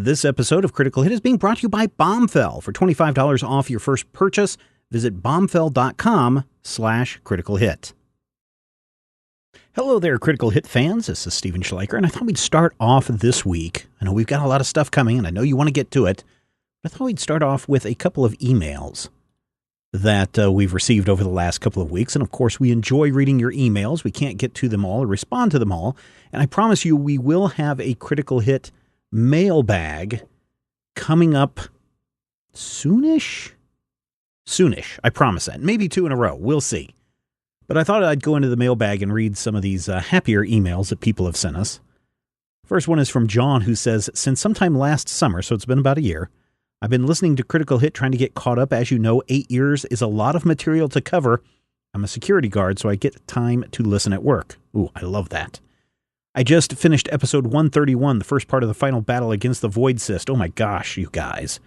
This episode of Critical Hit is being brought to you by Bombfell. For $25 off your first purchase, visit bombfell.com/critical hit. Hello there, Critical Hit fans. This is Stephen Schleicher, and I thought we'd start off this week. I know we've got a lot of stuff coming, and I know you want to get to it, but I thought we'd start off with a couple of emails that we've received over the last couple of weeks. And of course, we enjoy reading your emails. We can't get to them all or respond to them all. And I promise you, we will have a Critical Hit mailbag coming up soonish. I promise that. Maybe 2 in a row. We'll see. But I thought I'd go into the mailbag and read some of these happier emails that people have sent us. First one is from John, who says, since sometime last summer, so it's been about a year, I've been listening to Critical Hit trying to get caught up. As you know, 8 years is a lot of material to cover. I'm a security guard, so I get time to listen at work. Ooh, I love that. I just finished episode 131, the first part of the final battle against the Void Cyst. Oh my gosh, you guys.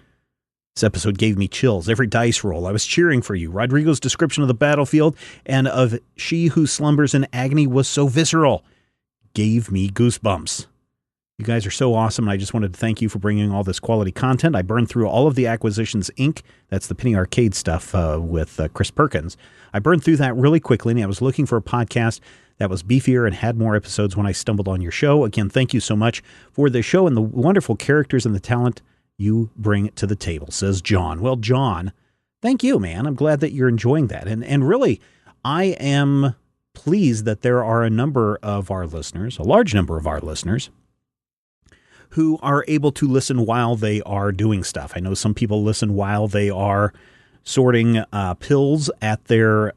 This episode gave me chills. Every dice roll, I was cheering for you. Rodrigo's description of the battlefield and of she who slumbers in agony was so visceral. Gave me goosebumps. You guys are so awesome, and I just wanted to thank you for bringing all this quality content. I burned through all of the Acquisitions Inc. That's the Penny Arcade stuff with Chris Perkins. I burned through that really quickly, and I was looking for a podcast that was beefier and had more episodes when I stumbled on your show. Again, thank you so much for the show and the wonderful characters and the talent you bring to the table, says John. Well, John, thank you, man. I'm glad that you're enjoying that. And really, I am pleased that there are a number of our listeners, a large number of our listeners, who are able to listen while they are doing stuff. I know some people listen while they are sorting pills at their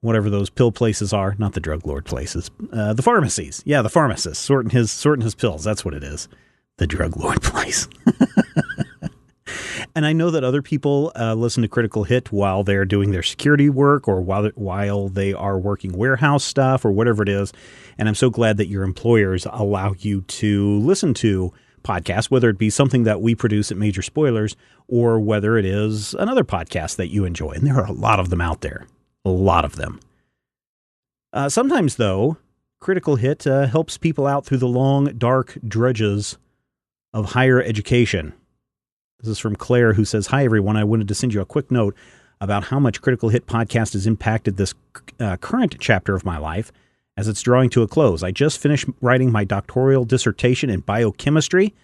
whatever those pill places are, not the drug lord places, the pharmacies. Yeah, the pharmacist sorting his pills. That's what it is. The drug lord place. And I know that other people listen to Critical Hit while they're doing their security work or while they are working warehouse stuff or whatever it is. And I'm so glad that your employers allow you to listen to podcasts, whether it be something that we produce at Major Spoilers or whether it is another podcast that you enjoy. And there are a lot of them out there. A lot of them. Sometimes, though, Critical Hit helps people out through the long, dark drudges of higher education. This is from Claire, who says, hi, everyone. I wanted to send you a quick note about how much Critical Hit podcast has impacted this current chapter of my life as it's drawing to a close. I just finished writing my doctoral dissertation in biochemistry,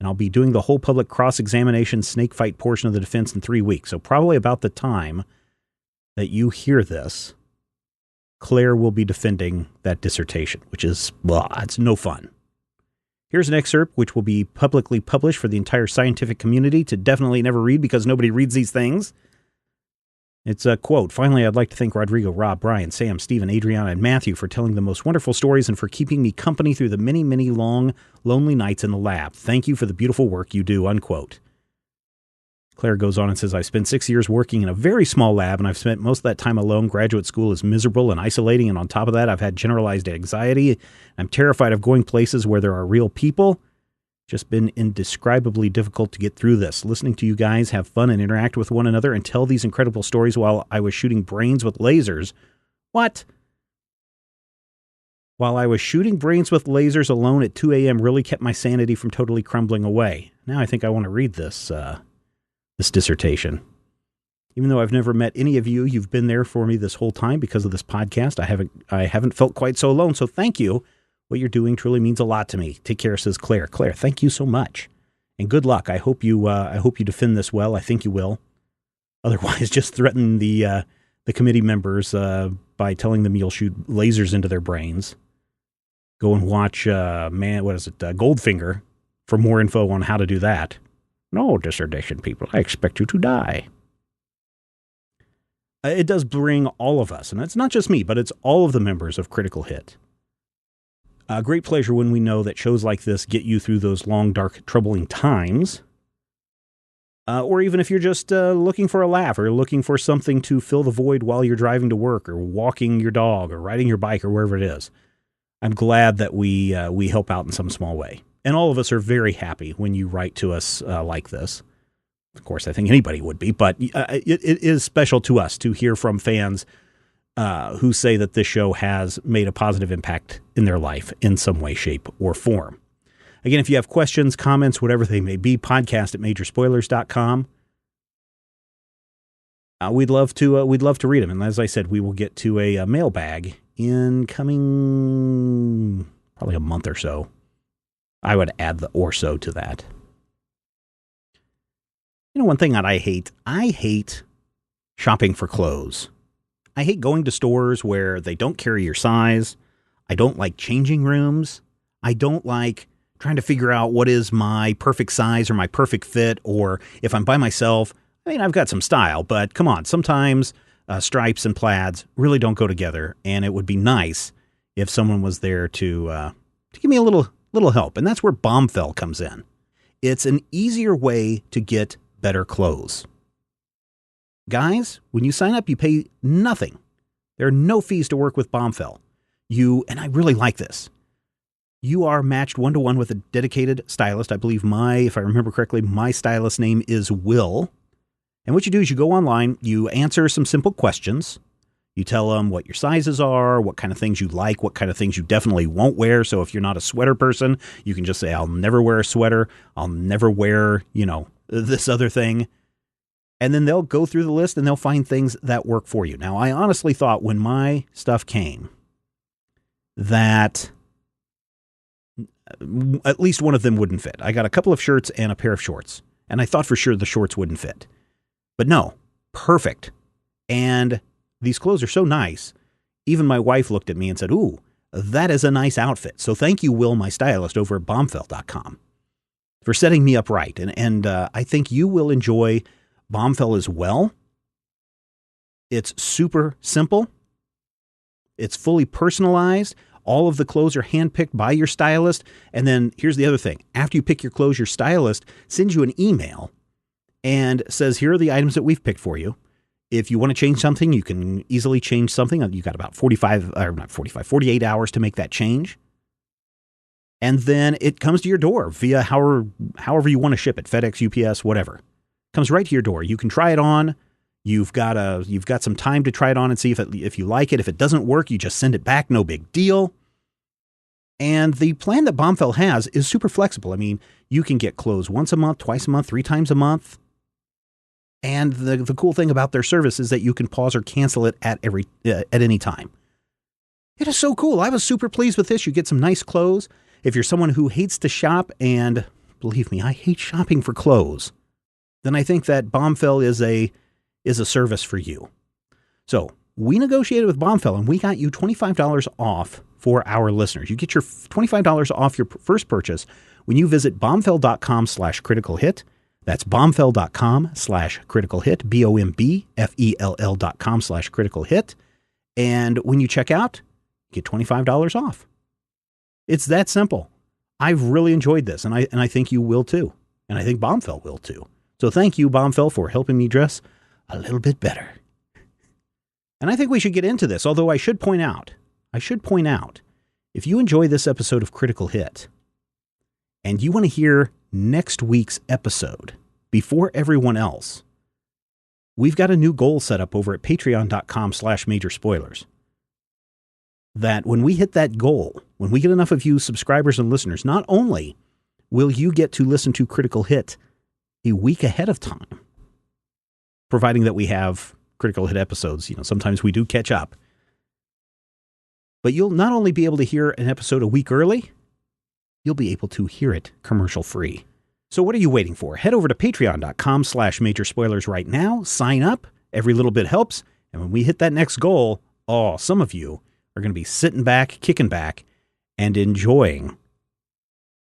and I'll be doing the whole public cross-examination snake fight portion of the defense in 3 weeks. So probably about the time that you hear this, Claire will be defending that dissertation, which is, well, it's no fun. Here's an excerpt which will be publicly published for the entire scientific community to definitely never read because nobody reads these things. It's a quote. Finally, I'd like to thank Rodrigo, Rob, Brian, Sam, Stephen, Adriana, and Matthew for telling the most wonderful stories and for keeping me company through the many, many long, lonely nights in the lab. Thank you for the beautiful work you do, unquote. Claire goes on and says, I spent 6 years working in a very small lab, and I've spent most of that time alone. Graduate school is miserable and isolating, and on top of that, I've had generalized anxiety. I'm terrified of going places where there are real people. Just been indescribably difficult to get through this. Listening to you guys have fun and interact with one another and tell these incredible stories while I was shooting brains with lasers. What? While I was shooting brains with lasers alone at 2 a.m. really kept my sanity from totally crumbling away. Now I think I want to read this dissertation. Even though I've never met any of you, you've been there for me this whole time because of this podcast. I haven't felt quite so alone. So thank you. What you're doing truly means a lot to me. Take care, says Claire. Claire, thank you so much. And good luck. I hope you defend this well. I think you will. Otherwise, just threaten the committee members by telling them you'll shoot lasers into their brains. Go and watch Goldfinger for more info on how to do that. No dissertation, people. I expect you to die. It does bring all of us, and it's not just me, but it's all of the members of Critical Hit. A great pleasure when we know that shows like this get you through those long, dark, troubling times. Or even if you're just looking for a laugh or looking for something to fill the void while you're driving to work or walking your dog or riding your bike or wherever it is. I'm glad that we help out in some small way. And all of us are very happy when you write to us like this. Of course, I think anybody would be, but it is special to us to hear from fans who say that this show has made a positive impact in their life in some way, shape, or form. Again, if you have questions, comments, whatever they may be, podcast@majorspoilers.com. We'd love to read them. And as I said, we will get to a mailbag in coming probably a month or so. I would add the or so to that. You know, one thing that I hate shopping for clothes. I hate going to stores where they don't carry your size. I don't like changing rooms. I don't like trying to figure out what is my perfect size or my perfect fit, or if I'm by myself. I mean, I've got some style, but come on, sometimes stripes and plaids really don't go together, and it would be nice if someone was there to give me a little help, and that's where Bombfell comes in. It's an easier way to get better clothes. Guys, when you sign up, you pay nothing. There are no fees to work with Bombfell. And I really like this, you are matched one-to-one with a dedicated stylist. I believe if I remember correctly, my stylist name is Will. And what you do is you go online, you answer some simple questions. You tell them what your sizes are, what kind of things you like, what kind of things you definitely won't wear. So if you're not a sweater person, you can just say, I'll never wear a sweater. I'll never wear, this other thing. And then they'll go through the list and they'll find things that work for you. Now, I honestly thought when my stuff came that at least one of them wouldn't fit. I got a couple of shirts and a pair of shorts, and I thought for sure the shorts wouldn't fit. But no, perfect. And these clothes are so nice. Even my wife looked at me and said, ooh, that is a nice outfit. So thank you, Will, my stylist over at bombfell.com, for setting me up right. And I think you will enjoy Bombfell as well. It's super simple. It's fully personalized. All of the clothes are handpicked by your stylist. And then here's the other thing. After you pick your clothes, your stylist sends you an email and says, here are the items that we've picked for you. If you want to change something, you can easily change something. You've got about 48 hours to make that change. And then it comes to your door via however you want to ship it, FedEx, UPS, whatever. It comes right to your door. You can try it on. You've got some time to try it on and see if you like it. If it doesn't work, you just send it back. No big deal. And the plan that Bombfell has is super flexible. I mean, you can get clothes once a month, twice a month, 3 times a month. And the cool thing about their service is that you can pause or cancel it at any time. It is so cool. I was super pleased with this. You get some nice clothes. If you're someone who hates to shop, and believe me, I hate shopping for clothes, then I think that Bombfell is a service for you. So we negotiated with Bombfell, and we got you $25 off for our listeners. You get your $25 off your first purchase when you visit bombfell.com/criticalhit. That's bombfell.com/criticalhit, bombfell.com/criticalhit. And when you check out, you get $25 off. It's that simple. I've really enjoyed this, and I think you will too. And I think Bombfell will too. So thank you, Bombfell, for helping me dress a little bit better. And I think we should get into this, although I should point out, if you enjoy this episode of Critical Hit, and you want to hear next week's episode before everyone else, we've got a new goal set up over at patreon.com/majorspoilers. That when we hit that goal, when we get enough of you subscribers and listeners, not only will you get to listen to Critical Hit a week ahead of time, providing that we have Critical Hit episodes, sometimes we do catch up, but you'll not only be able to hear an episode a week early, you'll be able to hear it commercial free. So what are you waiting for? Head over to patreon.com/majorspoilers right now. Sign up. Every little bit helps. And when we hit that next goal, some of you are going to be sitting back, kicking back, and enjoying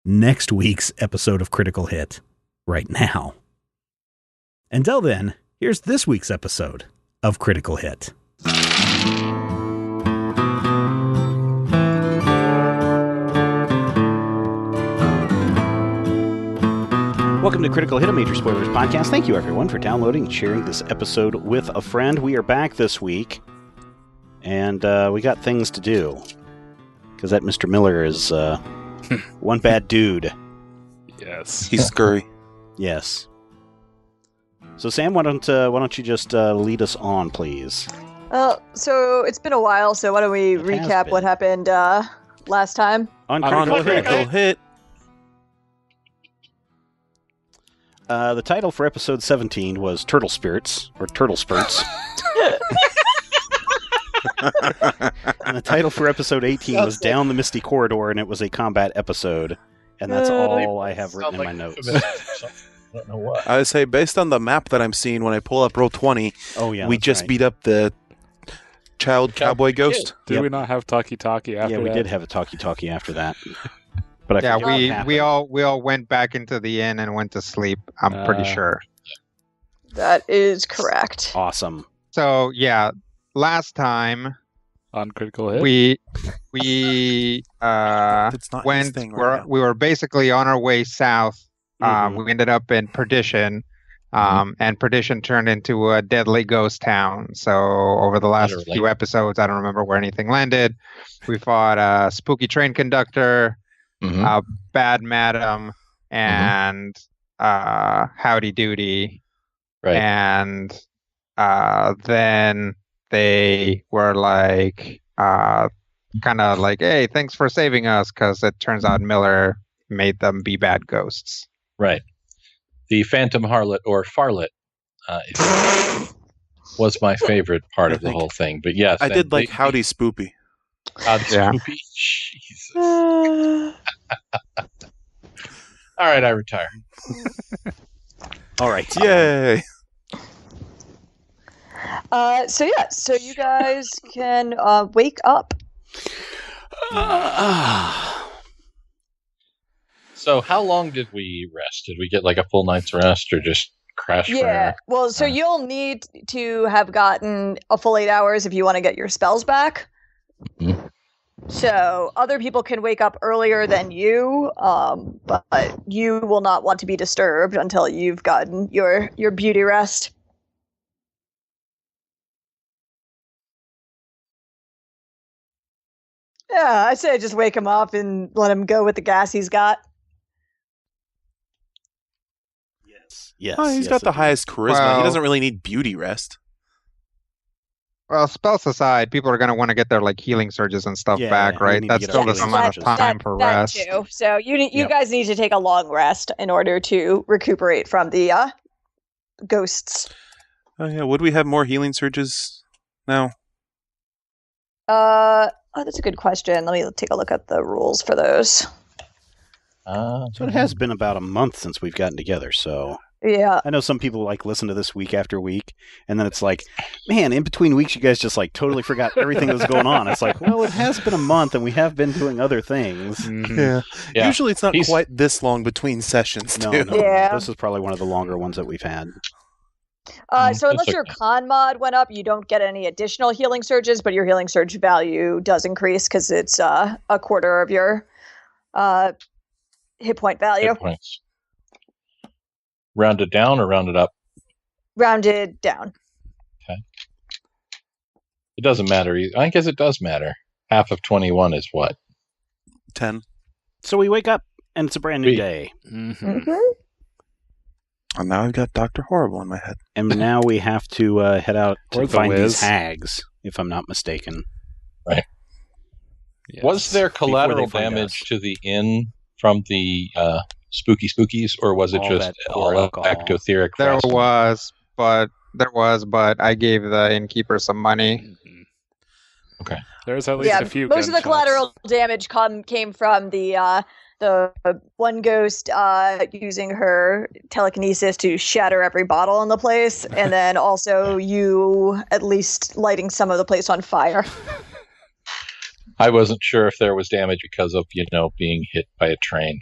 next week's episode of Critical Hit right now. Until then, here's this week's episode of Critical Hit. Welcome to Critical Hit, a Major Spoilers podcast. Thank you, everyone, for downloading and sharing this episode with a friend. We are back this week, and we got things to do, because that Mr. Miller is one bad dude. Yes. He's scurry. Yes. So, Sam, why don't you just lead us on, please? So it's been a while, so why don't we recap what happened last time? On Critical Hit. The title for episode 17 was Turtle Spirits, or Turtle Spurts. And the title for episode 18 was Down the Misty Corridor, and it was a combat episode. And that's all I have written in my notes. I don't know what. I would say, based on the map that I'm seeing when I pull up roll 20, we just beat up the child cowboy ghost. Did we not have Talkie Talkie after that? Yeah, we did have a Talkie Talkie after that. But we all went back into the inn and went to sleep. I'm pretty sure. That is correct. Awesome. So yeah, last time on Critical Hit, we It's not went. his thing right now. We were basically on our way south. Mhm. We ended up in Perdition, and Perdition turned into a deadly ghost town. So over the last few episodes, I don't remember where anything landed. We fought a spooky train conductor, a bad madam, and Howdy Doody. Right. And then they were like, kind of like, hey, thanks for saving us, because it turns out Miller made them be bad ghosts. Right. The Phantom Harlot, or Farlet, was my favorite part of the whole thing. But yes, I did like Howdy Spoopy. Howdy Spoopy? Jesus. All right, I retire. All right. Yay! So you guys can wake up. So how long did we rest? Did we get like a full night's rest, or just crash? Yeah. Well, so you'll need to have gotten a full 8 hours if you want to get your spells back. Mm-hmm. So other people can wake up earlier than you, but you will not want to be disturbed until you've gotten your beauty rest. Yeah, I say just wake him up and let him go with the gas he's got. Yes. Oh, he's got the highest charisma. Well- He doesn't really need beauty rest. Well, spells aside, people are going to want to get their like healing surges and stuff Yeah, back, we right? need to That get still our doesn't healing allow surges. time for rest. That too. So you Yep. guys need to take a long rest in order to recuperate from the ghosts. Oh yeah, would we have more healing surges now? That's a good question. Let me take a look at the rules for those. So it has been about a month since we've gotten together, so Yeah. I know some people like listen to this week after week, and then it's like, man, in between weeks you guys just like totally forgot everything that was going on. It's like, well, it has been a month and we have been doing other things. Yeah. Yeah. Usually it's not quite this long between sessions, No, too. no. Yeah. This is probably one of the longer ones that we've had. So unless That's your okay. con mod went up, you don't get any additional healing surges, but your healing surge value does increase because it's a quarter of your hit point value. Hit points. Rounded down or rounded up? Rounded down. It doesn't matter. I guess it does matter. Half of 21 is what? 10. So we wake up and it's a brand new day. Mm-hmm. And now I've got Dr. Horrible in my head. And now we have to head out Or to the find Wiz. these hags, if I'm not mistaken. Yes. Was there Before collateral they find damage us. to the inn from the spooky spookies, or was it All just that poor all alcohol. ectotheric? There frosting? was, but I gave the innkeeper some money. Mhm. Okay. There's at least Yeah, a few. most of the gunshots. collateral damage came from the one ghost using her telekinesis to shatter every bottle in the place, and then also you at least lighting some of the place on fire. I wasn't sure if there was damage because of being hit by a train.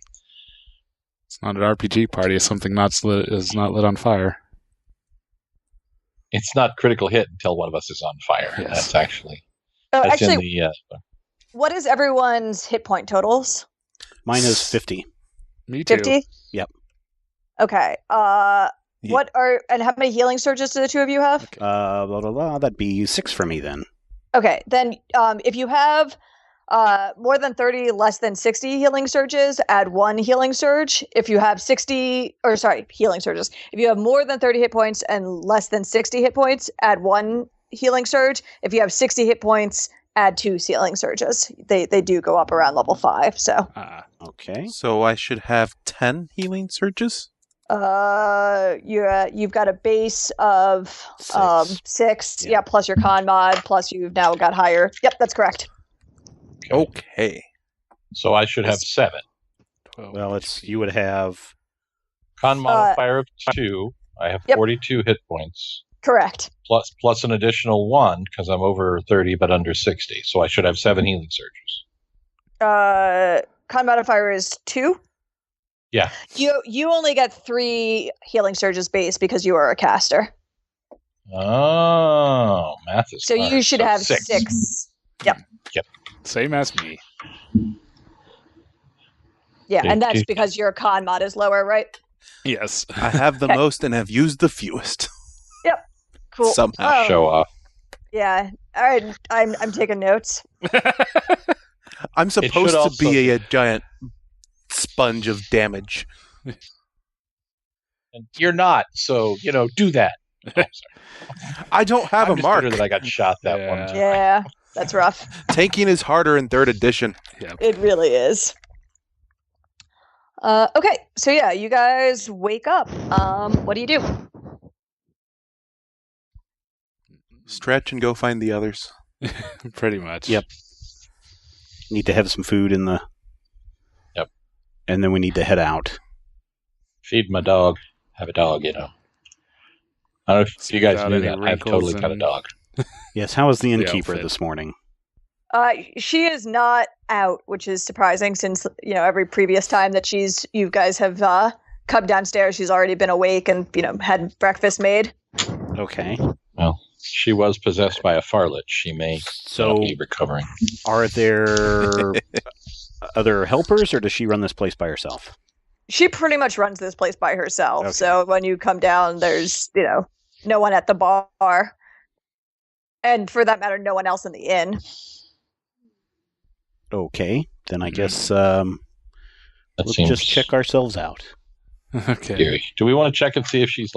It's not an RPG party. It's something is not lit on fire. It's not critical hit until one of us is on fire. Yes. That's actually Oh, that's in actually, the what is everyone's hit point totals? Mine is 50. Me too. 50? Yep. Okay. What are and how many healing surges do the two of you have? Blah, blah, blah. That'd be 6 for me then. Okay, then if you have more than 30, less than 60 healing surges, add 1 healing surge. If you have healing surges. If you have more than 30 hit points and less than 60 hit points, add 1 healing surge. If you have 60 hit points, add 2 healing surges. They do go up around level 5, so. Okay. So I should have 10 healing surges? You've got a base of 6. Yeah, plus your con mod, plus you've now got higher. Yep, that's correct. Okay. So I should have 7. Well, you would have con modifier of 2. I have 42 hit points. Correct. Plus an additional 1 because I'm over 30 but under 60. So I should have 7 healing surges. Con modifier is 2. Yeah. You only get 3 healing surges base because you are a caster. Oh, math is so hard. You should have 6. Yep. Same as me. Yeah, and that's because your con mod is lower, right? Yes. I have the most and have used the fewest. Yep. Cool. Somehow. Show off. Yeah. All right. I'm taking notes. I'm supposed to be a giant sponge of damage. And you're not, so, do that. Oh, sorry. I don't have a mark. That I got shot that one time. Yeah, that's rough. Tanking is harder in 3rd edition. Yep. It really is. Okay, so yeah, you guys wake up. What do you do? Stretch and go find the others. Pretty much. Yep. Need to have some food in the... Yep. And then we need to head out. Feed my dog. Have a dog, I don't know if you guys knew that. I've totally got a dog. Yes, how was the innkeeper this morning? She is not out, which is surprising since, every previous time that you guys have come downstairs, she's already been awake and, had breakfast made. Okay. Well, she was possessed by a farlet. She may be recovering. Are there other helpers, or does she run this place by herself? She pretty much runs this place by herself. Okay. So when you come down, there's, no one at the bar. And for that matter, no one else in the inn. Okay. Then I guess let's just check ourselves out. Okay. Do we want to check and see if she's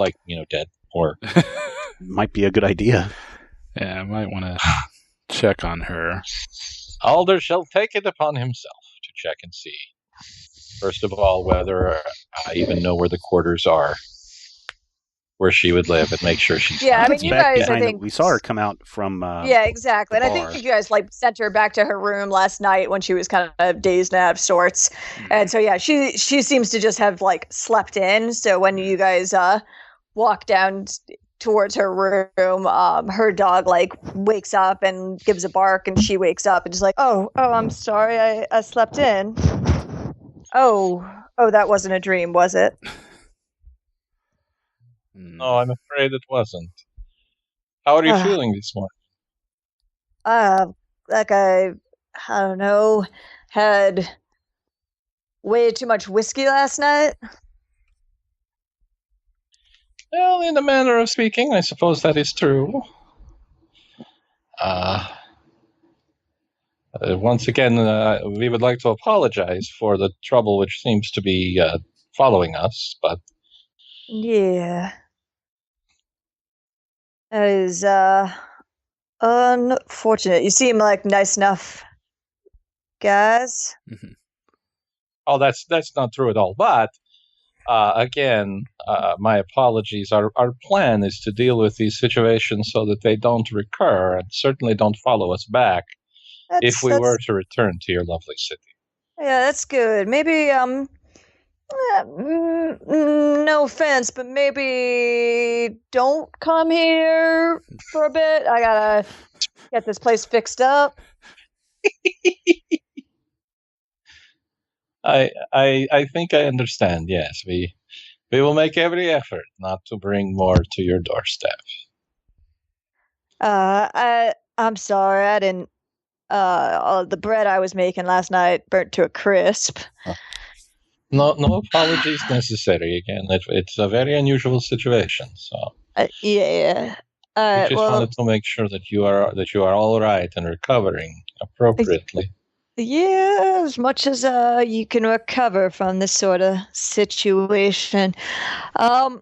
dead? Or might be a good idea. Yeah, I might want to check on her. Alder shall take it upon himself to check and see. First of all, whether I even know where the quarters are, where she would live, and make sure she's. Yeah, I mean, you guys, I think we saw her come out from. Yeah, exactly, and I think you guys sent her back to her room last night when she was kind of dazed and out of sorts, and so yeah, she seems to just have slept in. So when you guys walk down towards her room, her dog wakes up and gives a bark, and she wakes up and just oh, I'm sorry, I slept in. Oh, that wasn't a dream, was it? No, I'm afraid it wasn't. How are you feeling this morning? I don't know, had way too much whiskey last night. Well, in a manner of speaking, I suppose that is true. Once again, we would like to apologize for the trouble which seems to be following us, but... Yeah. That is, unfortunate. You seem like nice enough guys. Mm-hmm. Oh, that's not true at all. But, again, my apologies. Our plan is to deal with these situations so that they don't recur and certainly don't follow us back if we were to return to your lovely city. Yeah, that's good. Maybe, no offense, but maybe don't come here for a bit. I gotta get this place fixed up. I think I understand. Yes, we will make every effort not to bring more to your doorstep. I'm sorry. I didn't. The bread I was making last night burnt to a crisp. No apologies necessary. Again, it's a very unusual situation. So yeah. I just wanted to make sure that you are all right and recovering appropriately. Yeah, as much as you can recover from this sort of situation. I'm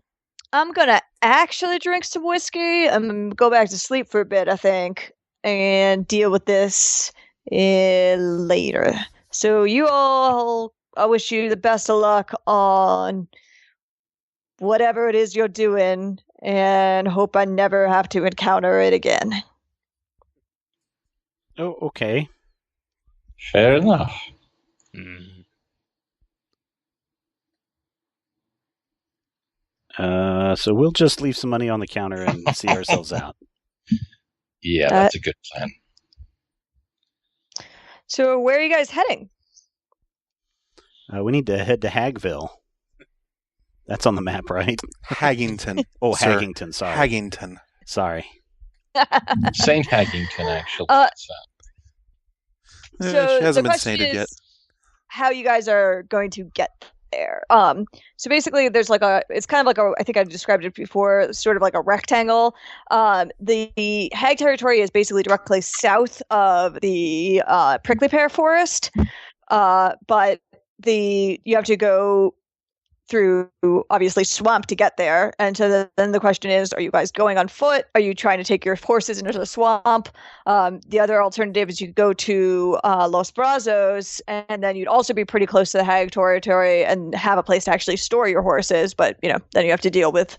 gonna actually drink some whiskey and go back to sleep for a bit, I think, and deal with this later. So you all, I wish you the best of luck on whatever it is you're doing, and hope I never have to encounter it again. Oh, okay. Fair enough. So we'll just leave some money on the counter and see ourselves out. Yeah, that's a good plan. So where are you guys heading? We need to head to Hagville. That's on the map, right? Haggington. Oh, sir. Haggington, sorry. Haggington. Sorry. St. Haggington, actually. So she hasn't the been question sated is yet. how you guys are going to get there. So basically there's like it's kind of like I think I described it before, sort of like a rectangle. The Hag territory is basically directly south of the prickly pear forest. But you have to go through obviously swamp to get there, and so then the question is, are you guys going on foot? Are you trying to take your horses into the swamp? The other alternative is you could go to Los Brazos, and then you'd also be pretty close to the Hag territory and have a place to actually store your horses, but then you have to deal with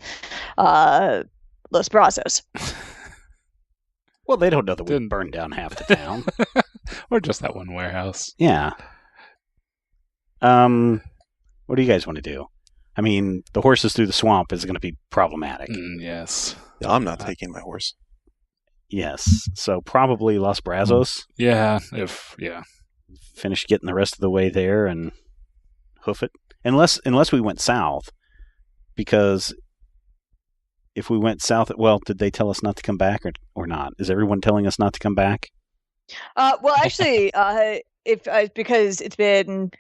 Los Brazos. Well, they don't know that we burned down half the town. Or just that one warehouse. Yeah. What do you guys want to do? I mean, the horses through the swamp is going to be problematic. Yes. Yeah, I'm not taking my horse. Yes. So probably Los Brazos. Yeah. Finish getting the rest of the way there and hoof it. Unless we went south. Because if we went south, well, did they tell us not to come back or not? Is everyone telling us not to come back? Well, actually, because it's been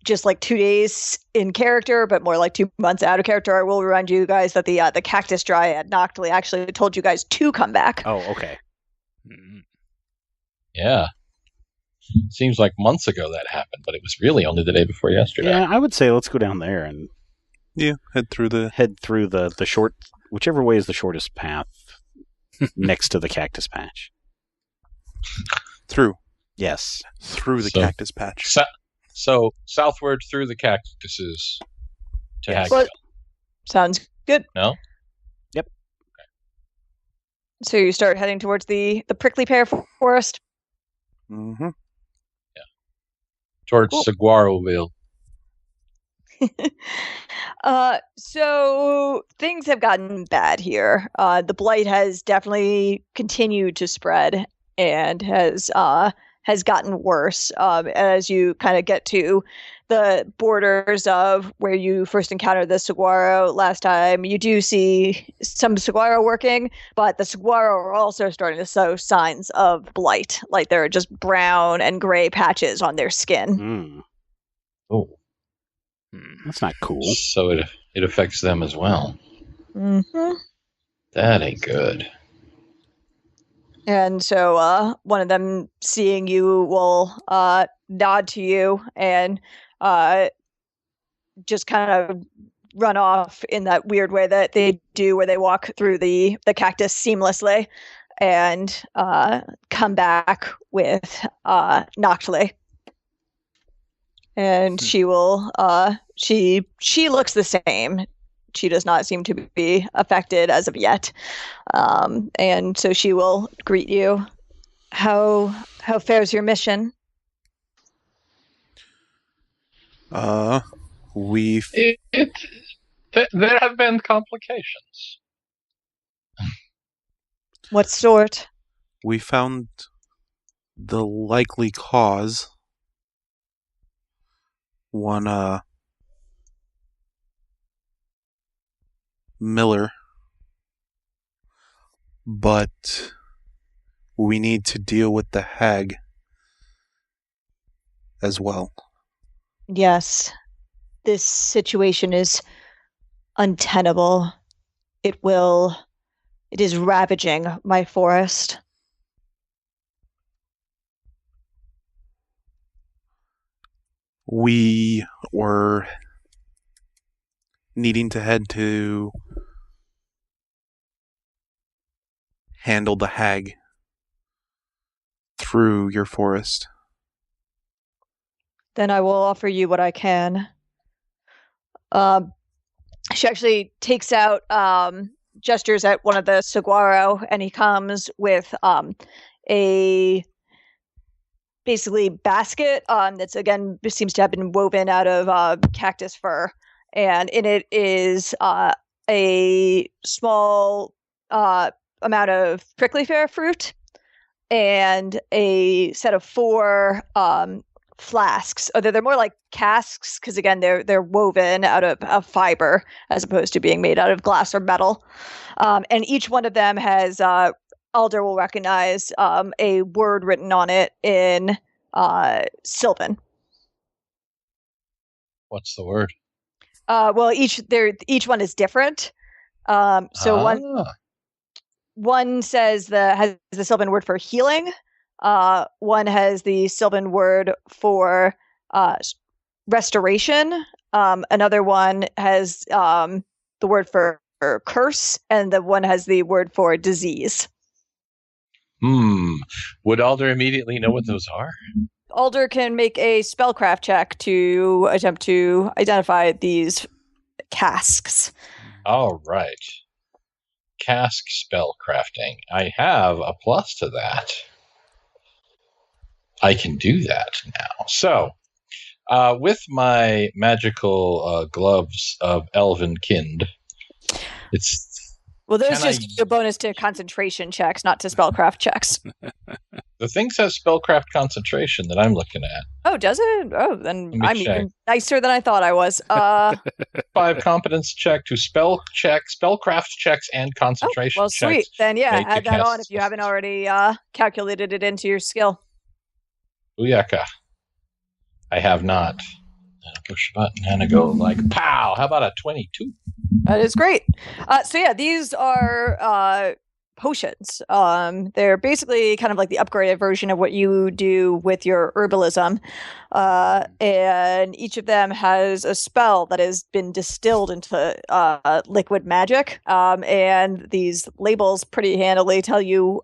just like 2 days in character, but more like 2 months out of character, I will remind you guys that the Cactus Dryad Noctily actually told you guys to come back. Oh, okay. Yeah. Seems like months ago that happened, but it was really only the day before yesterday. Yeah, I would say let's go down there and head through the short, whichever way is the shortest path next to the cactus patch. Through. Yes. Through the cactus patch. So southward through the cactuses to Hagville. Sounds good. No? Yep. Okay. So you start heading towards the prickly pear forest? Mm-hmm. Yeah. Towards Saguaroville. So things have gotten bad here. The blight has definitely continued to spread and has gotten worse as you kind of get to the borders of where you first encountered the saguaro last time. You do see some saguaro working, but the saguaro are also starting to show signs of blight, like there are just brown and gray patches on their skin. Oh, that's not cool. So it affects them as well. Mm-hmm. That ain't good. And so one of them, seeing you, will nod to you and just kind of run off in that weird way that they do where they walk through the cactus seamlessly and come back with Noctily. And she will she looks the same. She does not seem to be affected as of yet. And so she will greet you. How fares your mission? There have been complications. What sort? We found the likely cause. One Miller, but we need to deal with the hag as well. Yes, this situation is untenable. It is ravaging my forest. We were needing to head to handle the hag through your forest. Then I will offer you what I can. she actually takes out, gestures at one of the saguaro, and he comes with a basically basket that's, again, seems to have been woven out of cactus fur, and in it is a small amount of prickly pear fruit and a set of 4 flasks. Although they're more like casks, because again they're woven out of fiber as opposed to being made out of glass or metal. And each one of them has Alder will recognize a word written on it in Sylvan. What's the word? Well, each one is different. One says has the Sylvan word for healing. One has the Sylvan word for restoration. Another one has the word for curse, and the one has the word for disease. Would Alder immediately know what those are? Alder can make a spellcraft check to attempt to identify these casks. All right. Cask spellcrafting. I have a plus to that. I can do that now. So, with my magical gloves of elven kind, it's... Well, those just give you a bonus to concentration checks, not to spellcraft checks. The thing says spellcraft concentration that I'm looking at. Oh, does it? Oh, then I'm even nicer than I thought I was. 5 competence check to spellcraft checks and concentration checks. Well, sweet. Then add that on if you haven't already calculated it into your skill. Uyaka. I have not. And I push a button and I go like, pow! How about a 22? That is great. These are potions. They're basically kind of like the upgraded version of what you do with your herbalism. And each of them has a spell that has been distilled into liquid magic. And these labels pretty handily tell you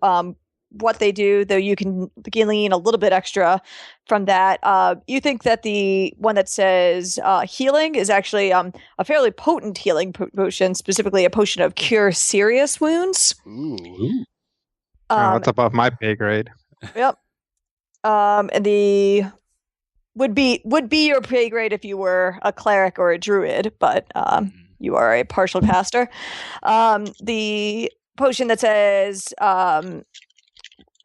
what they do, though you can glean a little bit extra from that. You think that the one that says healing is actually a fairly potent healing potion, specifically a potion of cure serious wounds. Ooh. That's above my pay grade. Yep. And the would be your pay grade if you were a cleric or a druid, but you are a partial caster. The potion that says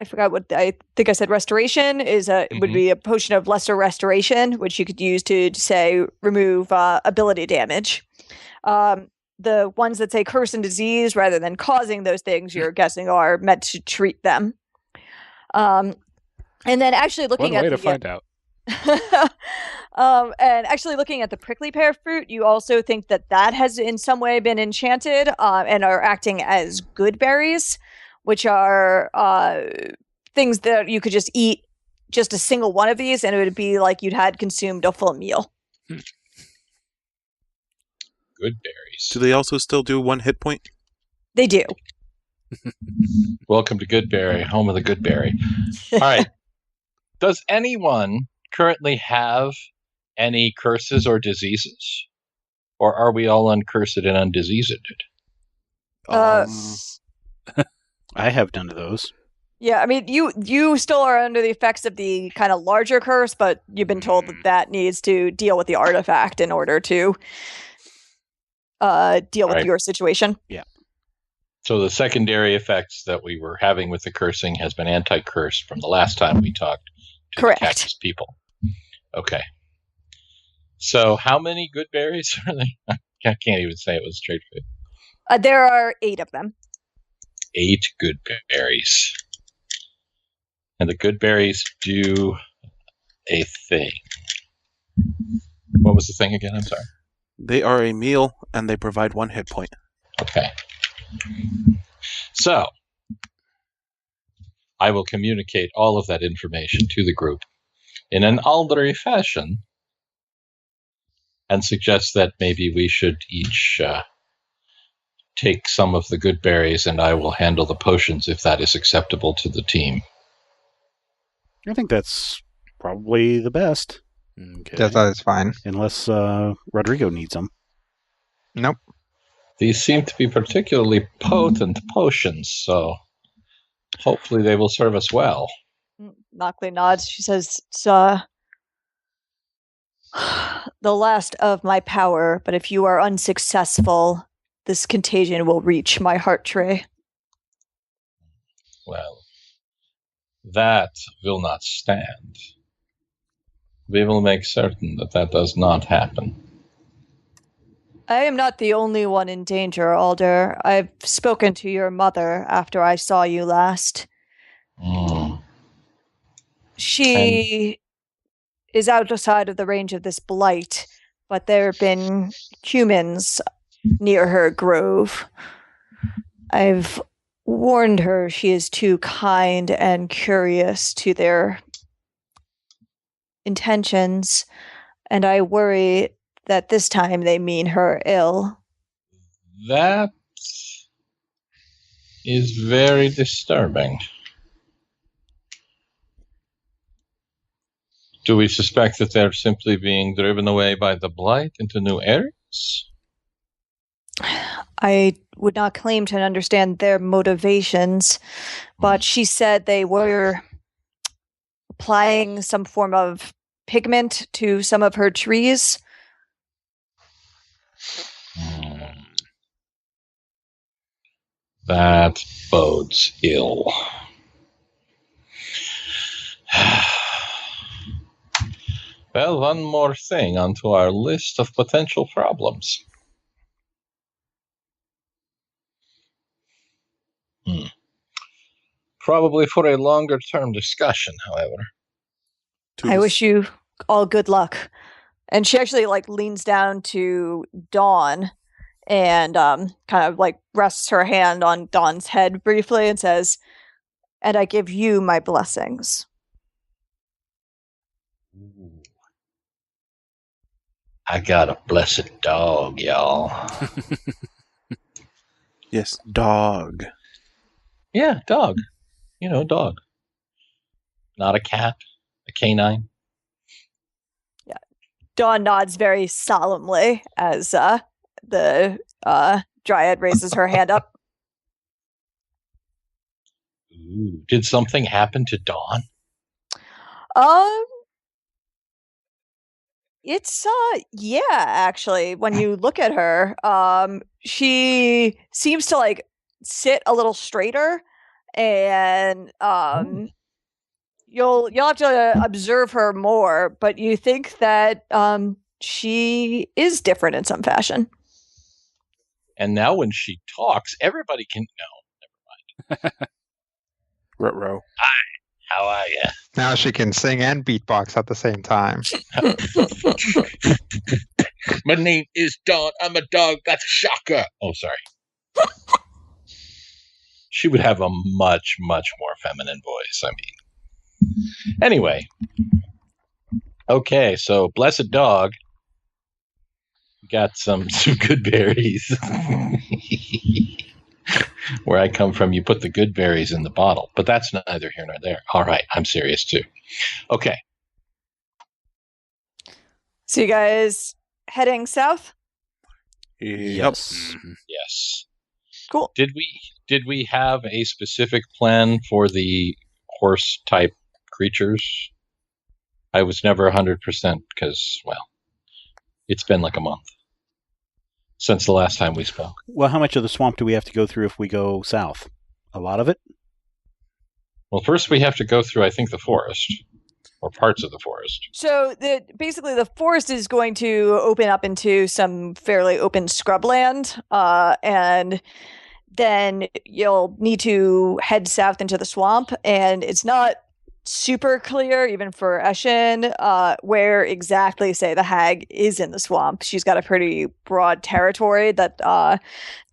I forgot what I think I said. Restoration is would be a potion of lesser restoration, which you could use to say remove ability damage. The ones that say curse and disease, rather than causing those things, you're guessing are meant to treat them. And then actually looking One way at to find out. And actually looking at the prickly pear fruit, you also think that has in some way been enchanted and are acting as good berries, which are things that you could just eat just a single one of these, and it would be like you'd had consumed a full meal. Good berries. Do they also still do 1 hit point? They do. Welcome to Goodberry, home of the Goodberry. All right. Does anyone currently have any curses or diseases? Or are we all uncursed and undiseased? I have none of those. Yeah, I mean, you still are under the effects of the kind of larger curse, but you've been told that needs to deal with the artifact in order to deal with your situation. Yeah. So the secondary effects that we were having with the cursing has been anti-curse from the last time we talked to Correct. the cactus people. Okay. So how many good berries are they? I can't even say it was straight food. There are 8 of them. 8 good berries. And the good berries do a thing. What was the thing again? I'm sorry. They are a meal, and they provide 1 hit point. Okay. So, I will communicate all of that information to the group in an aldery fashion and suggest that maybe we should each take some of the good berries and I will handle the potions if that is acceptable to the team. I think that's probably the best. Okay. That is fine. Unless Rodrigo needs them. Nope. These seem to be particularly potent potions, so hopefully they will serve us well. Nockley nods. She says, it's the last of my power, but if you are unsuccessful, this contagion will reach my heart tray. Well, that will not stand. We will make certain that does not happen. I am not the only one in danger, Alder. I've spoken to your mother after I saw you last. She is outside of the range of this blight, but there have been humans near her grove. I've warned her she is too kind and curious to their intentions, and I worry that this time they mean her ill. That is very disturbing. Do we suspect that they're simply being driven away by the blight into new areas? I would not claim to understand their motivations, but she said they were applying some form of pigment to some of her trees. That bodes ill. Well, one more thing onto our list of potential problems. Probably for a longer-term discussion, however. I wish you all good luck. And she actually leans down to Dawn and kind of rests her hand on Dawn's head briefly and says, "And I give you my blessings." I got a blessed dog, y'all. Yes, dog. Yeah, dog. Dog. Not a cat, a canine. Yeah. Dawn nods very solemnly as the dryad raises her hand up. Ooh, did something happen to Dawn? It's yeah, actually, when you look at her, she seems to sit a little straighter, and you'll have to observe her more, but you think that she is different in some fashion. And now when she talks, everybody can know. Never mind. Ruh-roh. Hi, how are you? Now she can sing and beatbox at the same time. My name is Dawn. I'm a dog. That's a shocker. Oh, sorry. She would have a much, much more feminine voice. I mean. Anyway. Okay, so blessed dog. Got some good berries. Where I come from, you put the good berries in the bottle, but that's neither here nor there. All right, I'm serious too. Okay. So you guys heading south? Yes. Yes. Cool. Did we have a specific plan for the horse type creatures? I was never 100% because, well, it's been like a month since the last time we spoke. Well, how much of the swamp do we have to go through if we go south? A lot of it? Well, first we have to go through, I think, the forest, or parts of the forest. So basically the forest is going to open up into some fairly open scrubland, and then you'll need to head south into the swamp, and it's not super clear, even for Eshin, where exactly, say, the hag is in the swamp. She's got a pretty broad territory that the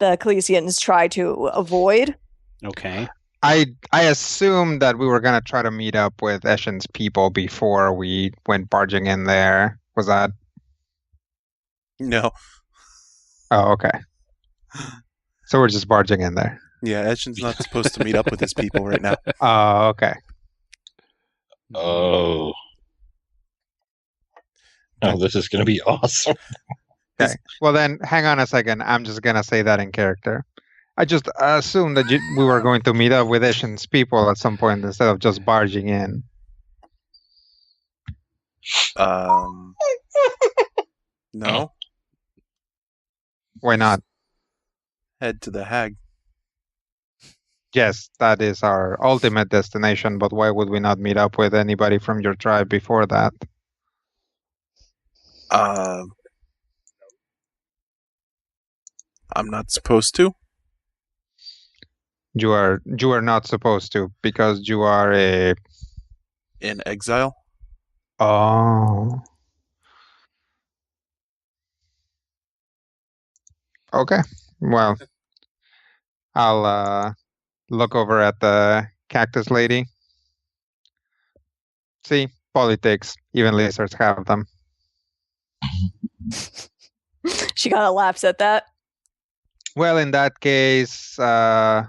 Ecclesians try to avoid. Okay. I assumed that we were going to try to meet up with Eshin's people before we went barging in there. Was that? No. Oh, okay. So we're just barging in there. Yeah, Eshin's not supposed to meet up with his people right now. Oh, okay. Oh, this is going to be awesome. Okay. Well, then, hang on a second. I'm just going to say that in character. I just assumed that we were going to meet up with Ishin's people at some point instead of just barging in. No. Why not? Head to the hag. Yes, that is our ultimate destination, but why would we not meet up with anybody from your tribe before that? I'm not supposed to. You are not supposed to because you are in exile. Oh. Okay. Well, I'll look over at the cactus lady. See, politics. Even lizards have them. She kind of laughs at that. Well, in that case, I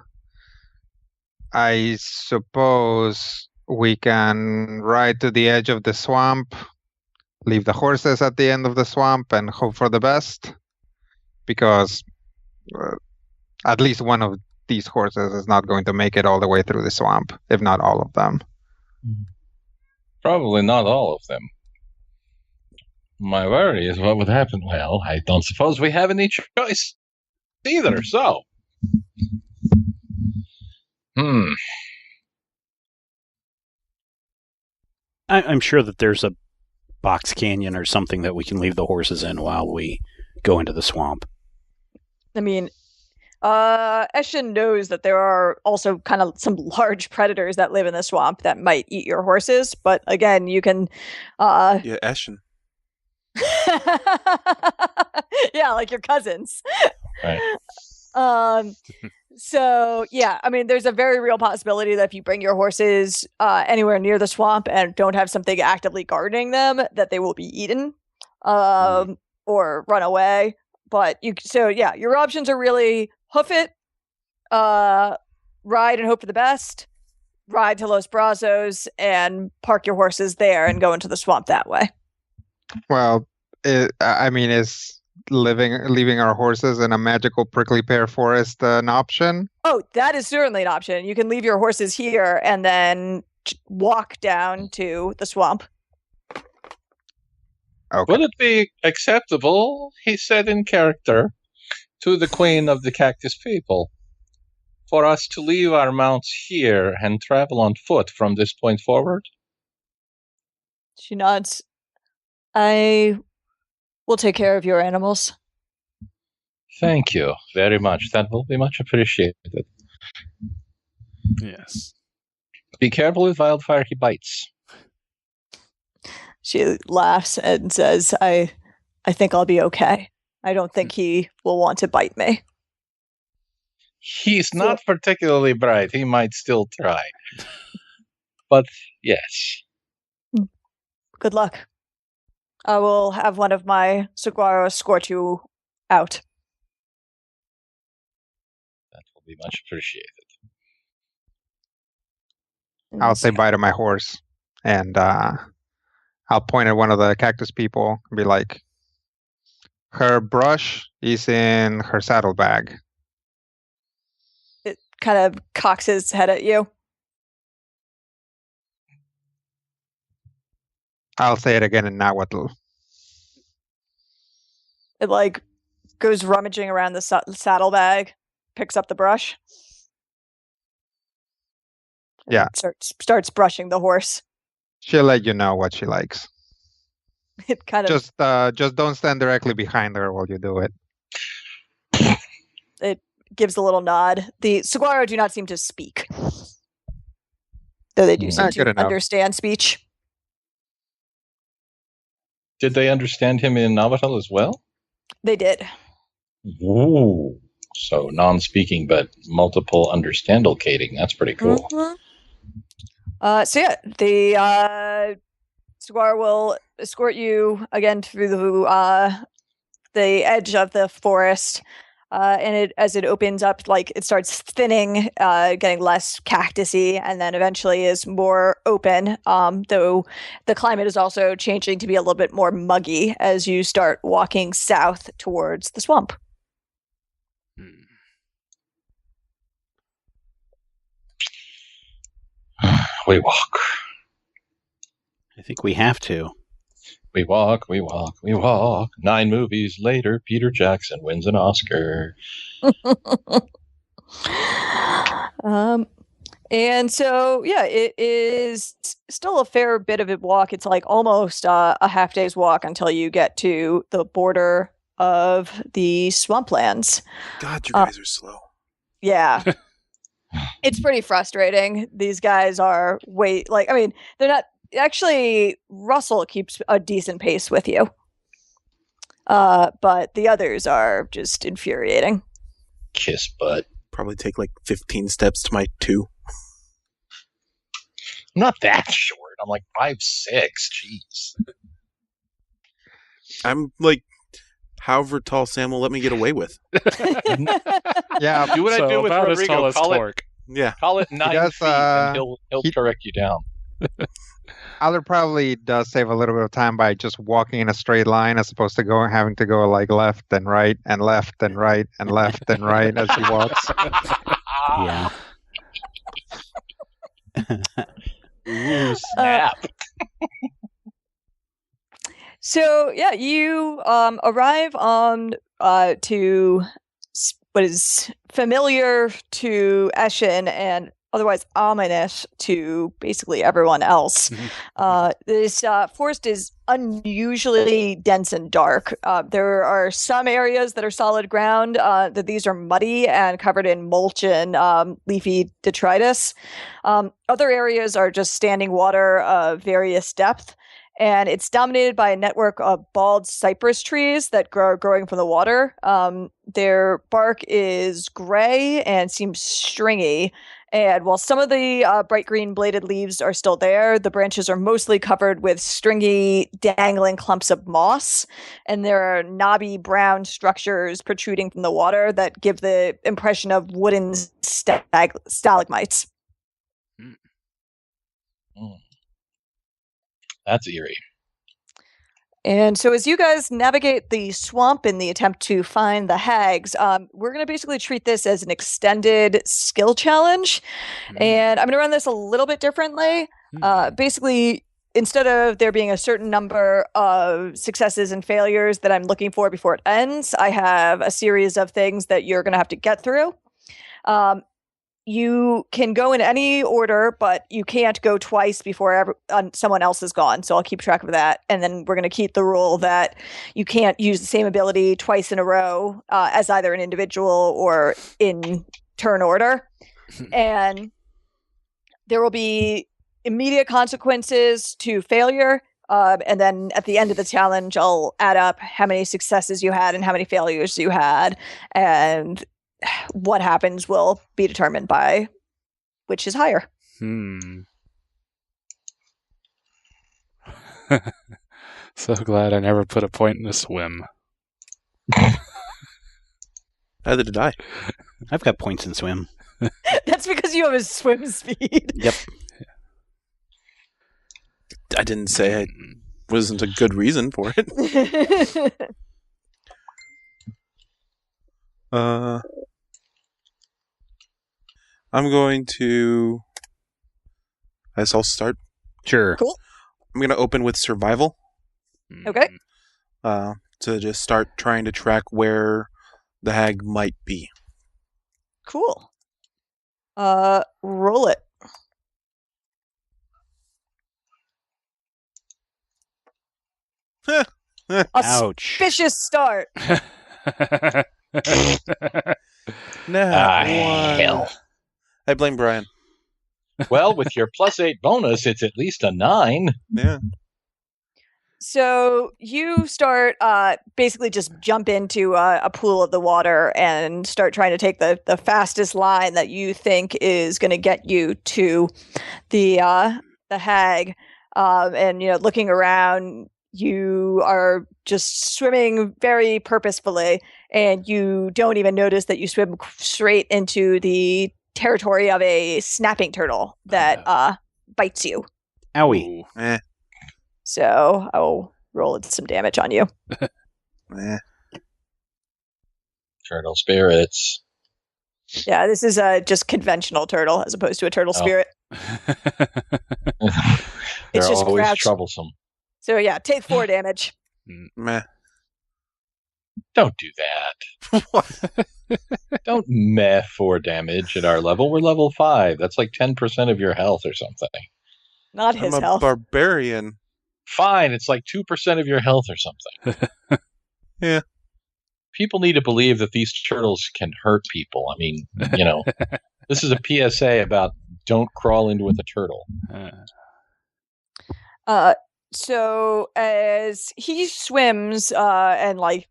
suppose we can ride to the edge of the swamp, leave the horses at the end of the swamp, and hope for the best. Because at least one of these horses is not going to make it all the way through the swamp, if not all of them. Probably not all of them. My worry is what would happen. Well, I don't suppose we have any choice either, so. I'm sure that there's a box canyon or something that we can leave the horses in while we go into the swamp. I mean, Eshin knows that there are also kind of some large predators that live in the swamp that might eat your horses, but again, you can... Yeah, Eshin. Yeah, like your cousins. Right. So, yeah, I mean, there's a very real possibility that if you bring your horses anywhere near the swamp and don't have something actively guarding them, that they will be eaten or run away. But your options are really hoof it, ride and hope for the best, ride to Los Brazos and park your horses there and go into the swamp that way. Well, is leaving our horses in a magical prickly pear forest an option? Oh, that is certainly an option. You can leave your horses here and then walk down to the swamp. Okay. Would it be acceptable, he said in character, to the queen of the cactus people, for us to leave our mounts here and travel on foot from this point forward? She nods. I will take care of your animals. Thank you very much. That will be much appreciated. Yes. Be careful with Wildfire, he bites. She laughs and says, I think I'll be okay. I don't think he will want to bite me. He's not particularly bright. He might still try. But, yes. Good luck. I will have one of my saguaro escort you out. That will be much appreciated. I'll say bye to my horse, and I'll point at one of the cactus people and be like, her brush is in her saddlebag. It kind of cocks his head at you. I'll say it again in Nahuatl. It goes rummaging around the saddlebag, picks up the brush. Yeah. Starts brushing the horse. She'll let you know what she likes. It kind of just don't stand directly behind her while you do it. It gives a little nod. The saguaro do not seem to speak, though they do seem to understand speech. Did they understand him in Nahuatl as well? They did. Ooh. So non-speaking, but multiple understandicating. That's pretty cool. Mm-hmm. The saguaro will escort you again through the edge of the forest. and as it opens up, like it starts thinning, getting less cactusy, and then eventually is more open. Though the climate is also changing to be a little bit more muggy as you start walking south towards the swamp. We walk. I think we have to. We walk, we walk, we walk. 9 movies later, Peter Jackson wins an Oscar. And so, yeah, it is still a fair bit of a walk. It's like almost a half day's walk until you get to the border of the swamplands. God, you guys are slow. Yeah. It's pretty frustrating. These guys are they're not actually. Russell keeps a decent pace with you. But the others are just infuriating. Kiss butt. Probably take like 15 steps to my 2. I'm not that short. I'm like 5'6". Jeez. I'm like however tall Sam will let me get away with. Yeah, do what I do with Rodrigo. Call it 9 feet, and he'll correct you down. Alder probably does save a little bit of time by just walking in a straight line as opposed to having to go like left and right and left and right and left and right as he walks. Yeah. Ooh, snap. So yeah, you arrive on to what is familiar to Eshin and otherwise ominous to basically everyone else. This forest is unusually dense and dark. There are some areas that are solid ground, that these are muddy and covered in mulch and leafy detritus. Other areas are just standing water of various depth. And it's dominated by a network of bald cypress trees that are growing from the water. Their bark is gray and seems stringy. And while some of the bright green bladed leaves are still there, the branches are mostly covered with stringy, dangling clumps of moss. And there are knobby brown structures protruding from the water that give the impression of wooden stalagmites. That's eerie. And so as you guys navigate the swamp in the attempt to find the hags, we're going to basically treat this as an extended skill challenge. And I'm going to run this a little bit differently. Basically, instead of there being a certain number of successes and failures that I'm looking for before it ends, I have a series of things that you're going to have to get through. You can go in any order, but you can't go twice before someone else is gone. So I'll keep track of that. And then we're going to keep the rule that you can't use the same ability twice in a row as either an individual or in turn order. And there will be immediate consequences to failure. And then at the end of the challenge, I'll add up how many successes you had and how many failures you had. And what happens will be determined by which is higher. So glad I never put a point in the swim. Neither did I. I've got points in swim. That's because you have a swim speed. Yep. I didn't say it wasn't a good reason for it. I'm going to... I guess I'll start. Sure. Cool. I'm going to open with survival. Okay. To just start trying to track where the hag might be. Cool. Roll it. Ouch. Auspicious start. Hell. I blame Brian. Well, with your +8 bonus, it's at least a 9. Yeah. So you start basically just jump into a pool of the water and start trying to take the fastest line that you think is going to get you to the hag. And looking around, you are just swimming very purposefully, and you don't even notice that you swim straight into the territory of a snapping turtle that bites you. Owie. So I'll roll some damage on you. Turtle spirits. Yeah, this is just conventional turtle as opposed to a turtle spirit. They're just always troublesome. So yeah, take 4 damage. Meh. Don't do that. Don't meh 4 damage at our level. We're level 5. That's like 10% of your health or something. Not his I'm a health. barbarian. Fine, it's like 2% of your health or something. Yeah. People need to believe that these turtles can hurt people. I mean, this is a PSA about don't crawl in with a turtle. So as he swims and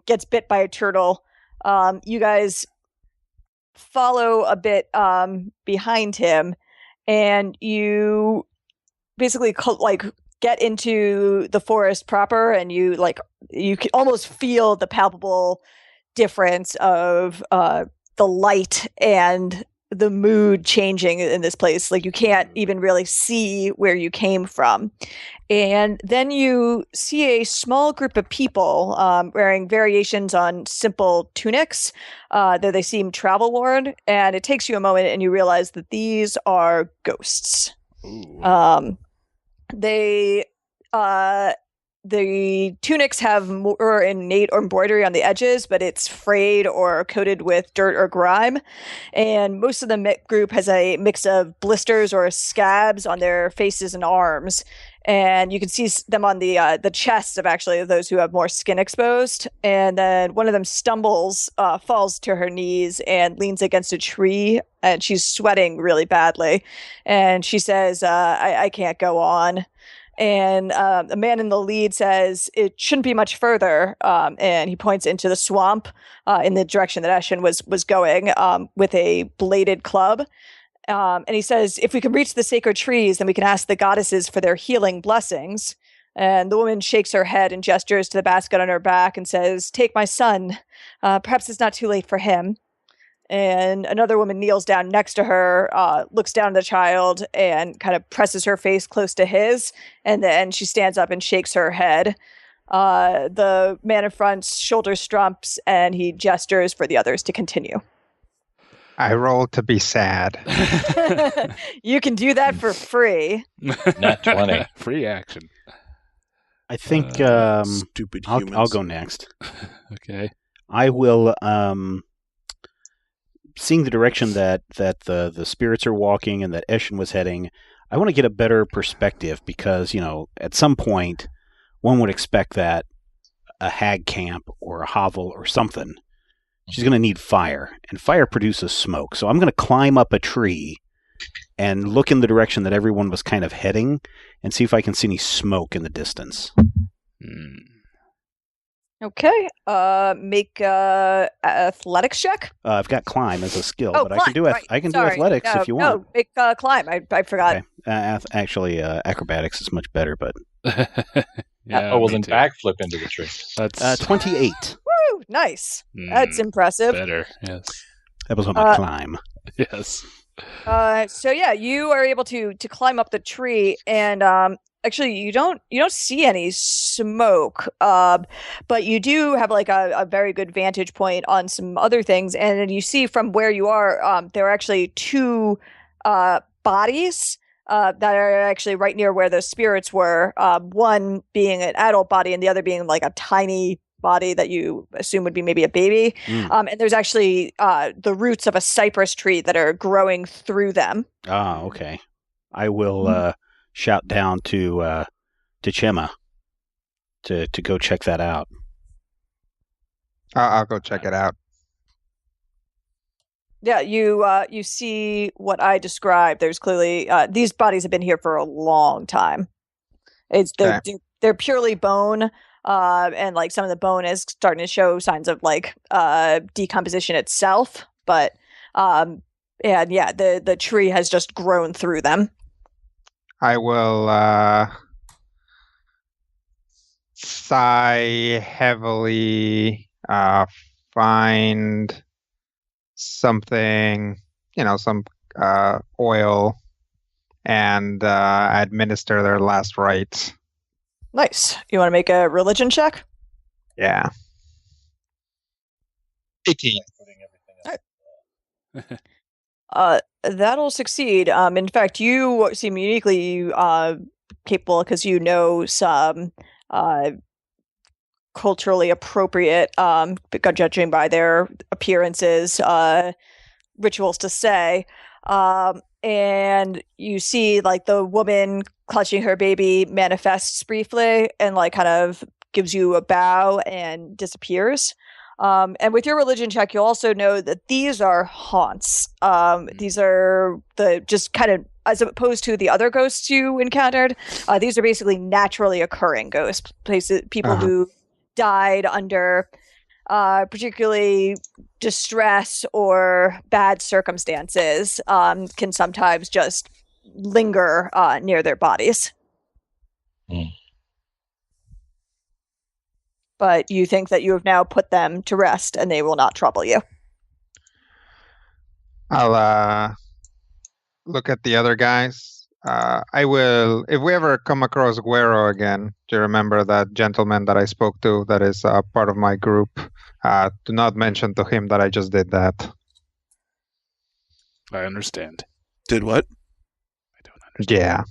gets bit by a turtle, you guys follow a bit behind him, and you basically get into the forest proper, and you can almost feel the palpable difference of the light and the mood changing in this place. Like, you can't even really see where you came from. And then you see a small group of people wearing variations on simple tunics, though they seem travel worn. And it takes you a moment, and you realize that these are ghosts. The tunics have more innate embroidery on the edges, but it's frayed or coated with dirt or grime. And most of the group has a mix of blisters or scabs on their faces and arms. And you can see them on the chests of actually those who have more skin exposed. And then one of them stumbles, falls to her knees, and leans against a tree. And she's sweating really badly. And she says, I can't go on. And the man in the lead says, it shouldn't be much further. And he points into the swamp in the direction that Eshin was going with a bladed club. And he says, if we can reach the sacred trees, then we can ask the goddesses for their healing blessings. And the woman shakes her head and gestures to the basket on her back and says, take my son. Perhaps it's not too late for him. And another woman kneels down next to her, looks down at the child, and kind of presses her face close to his. And then she stands up and shakes her head. The man in front's shoulder strumps, and he gestures for the others to continue. I roll to be sad. You can do that for free. Nat 20. Free action. I think stupid humans. I'll go next. Okay. I will... seeing the direction that the spirits are walking and that Eshin was heading, I want to get a better perspective because, at some point, one would expect that a hag camp or a hovel or something, she's going to need fire, and fire produces smoke. So I'm going to climb up a tree and look in the direction that everyone was kind of heading and see if I can see any smoke in the distance. Okay. Make athletics check. I've got climb as a skill, but climb, I can do right. I can do athletics if you want. No, make climb. I forgot. Okay. Actually, acrobatics is much better, but then backflip into the tree. That's 28. Woo! Nice. That's impressive. Better. Yes. That was on my climb. Yes. So yeah, you are able to climb up the tree, and actually you don't see any smoke, but you do have like a very good vantage point on some other things, and you see from where you are, there are actually 2 bodies that are actually right near where the spirits were. One being an adult body, and the other being like a tiny body that you assume would be maybe a baby. And there's actually the roots of a cypress tree that are growing through them. Ah, okay. I will shout down to Chema to go check that out. I'll go check it out. Yeah, you see what I described. There's clearly these bodies have been here for a long time. They're purely bone. And like some of the bone is starting to show signs of like decomposition itself, but the tree has just grown through them. I will sigh heavily find something, some oil, and administer their last rites. Nice. You want to make a religion check? Yeah. 18. That'll succeed. In fact, you seem uniquely capable because you know some culturally appropriate, judging by their appearances, rituals to say. And you see like the woman clutching her baby manifests briefly and like kind of gives you a bow and disappears. And with your religion check, you'll also know that these are haunts. These are just kind of, as opposed to the other ghosts you encountered, these are basically naturally occurring ghosts, people who died under particularly distress or bad circumstances, can sometimes just linger near their bodies. But you think that you have now put them to rest and they will not trouble you. I'll look at the other guys. I will, if we ever come across Guero again, do you remember that gentleman that I spoke to that is part of my group? Do not mention to him that I just did that. I understand. Did what? I don't understand. Yeah.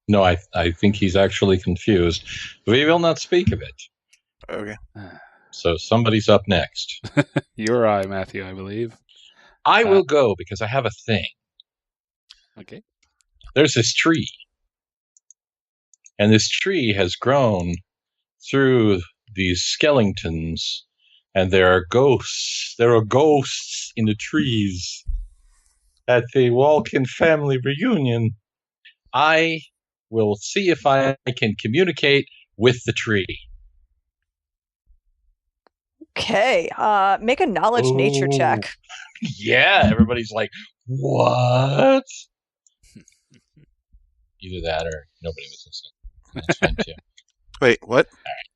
No, I think he's actually confused. We will not speak of it. Okay. So somebody's up next. You're I, Matthew, I believe. I will go because I have a thing. Okay. There's this tree. And this tree has grown through these skeletons. And there are ghosts. There are ghosts in the trees. At the Walken family reunion, I will see if I can communicate with the tree. Okay. Make a knowledge nature check. Yeah, everybody's like, what? Either that or nobody was listening. That's fine too. Wait, what? All right.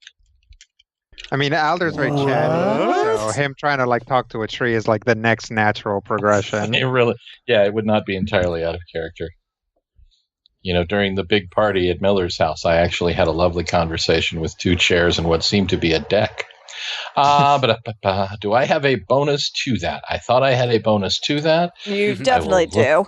I mean, Alder's very chatty, so him trying to like talk to a tree is like the next natural progression. It would not be entirely out of character. During the big party at Miller's house, I actually had a lovely conversation with 2 chairs and what seemed to be a deck. Do I have a bonus to that? I thought I had a bonus to that. You definitely do.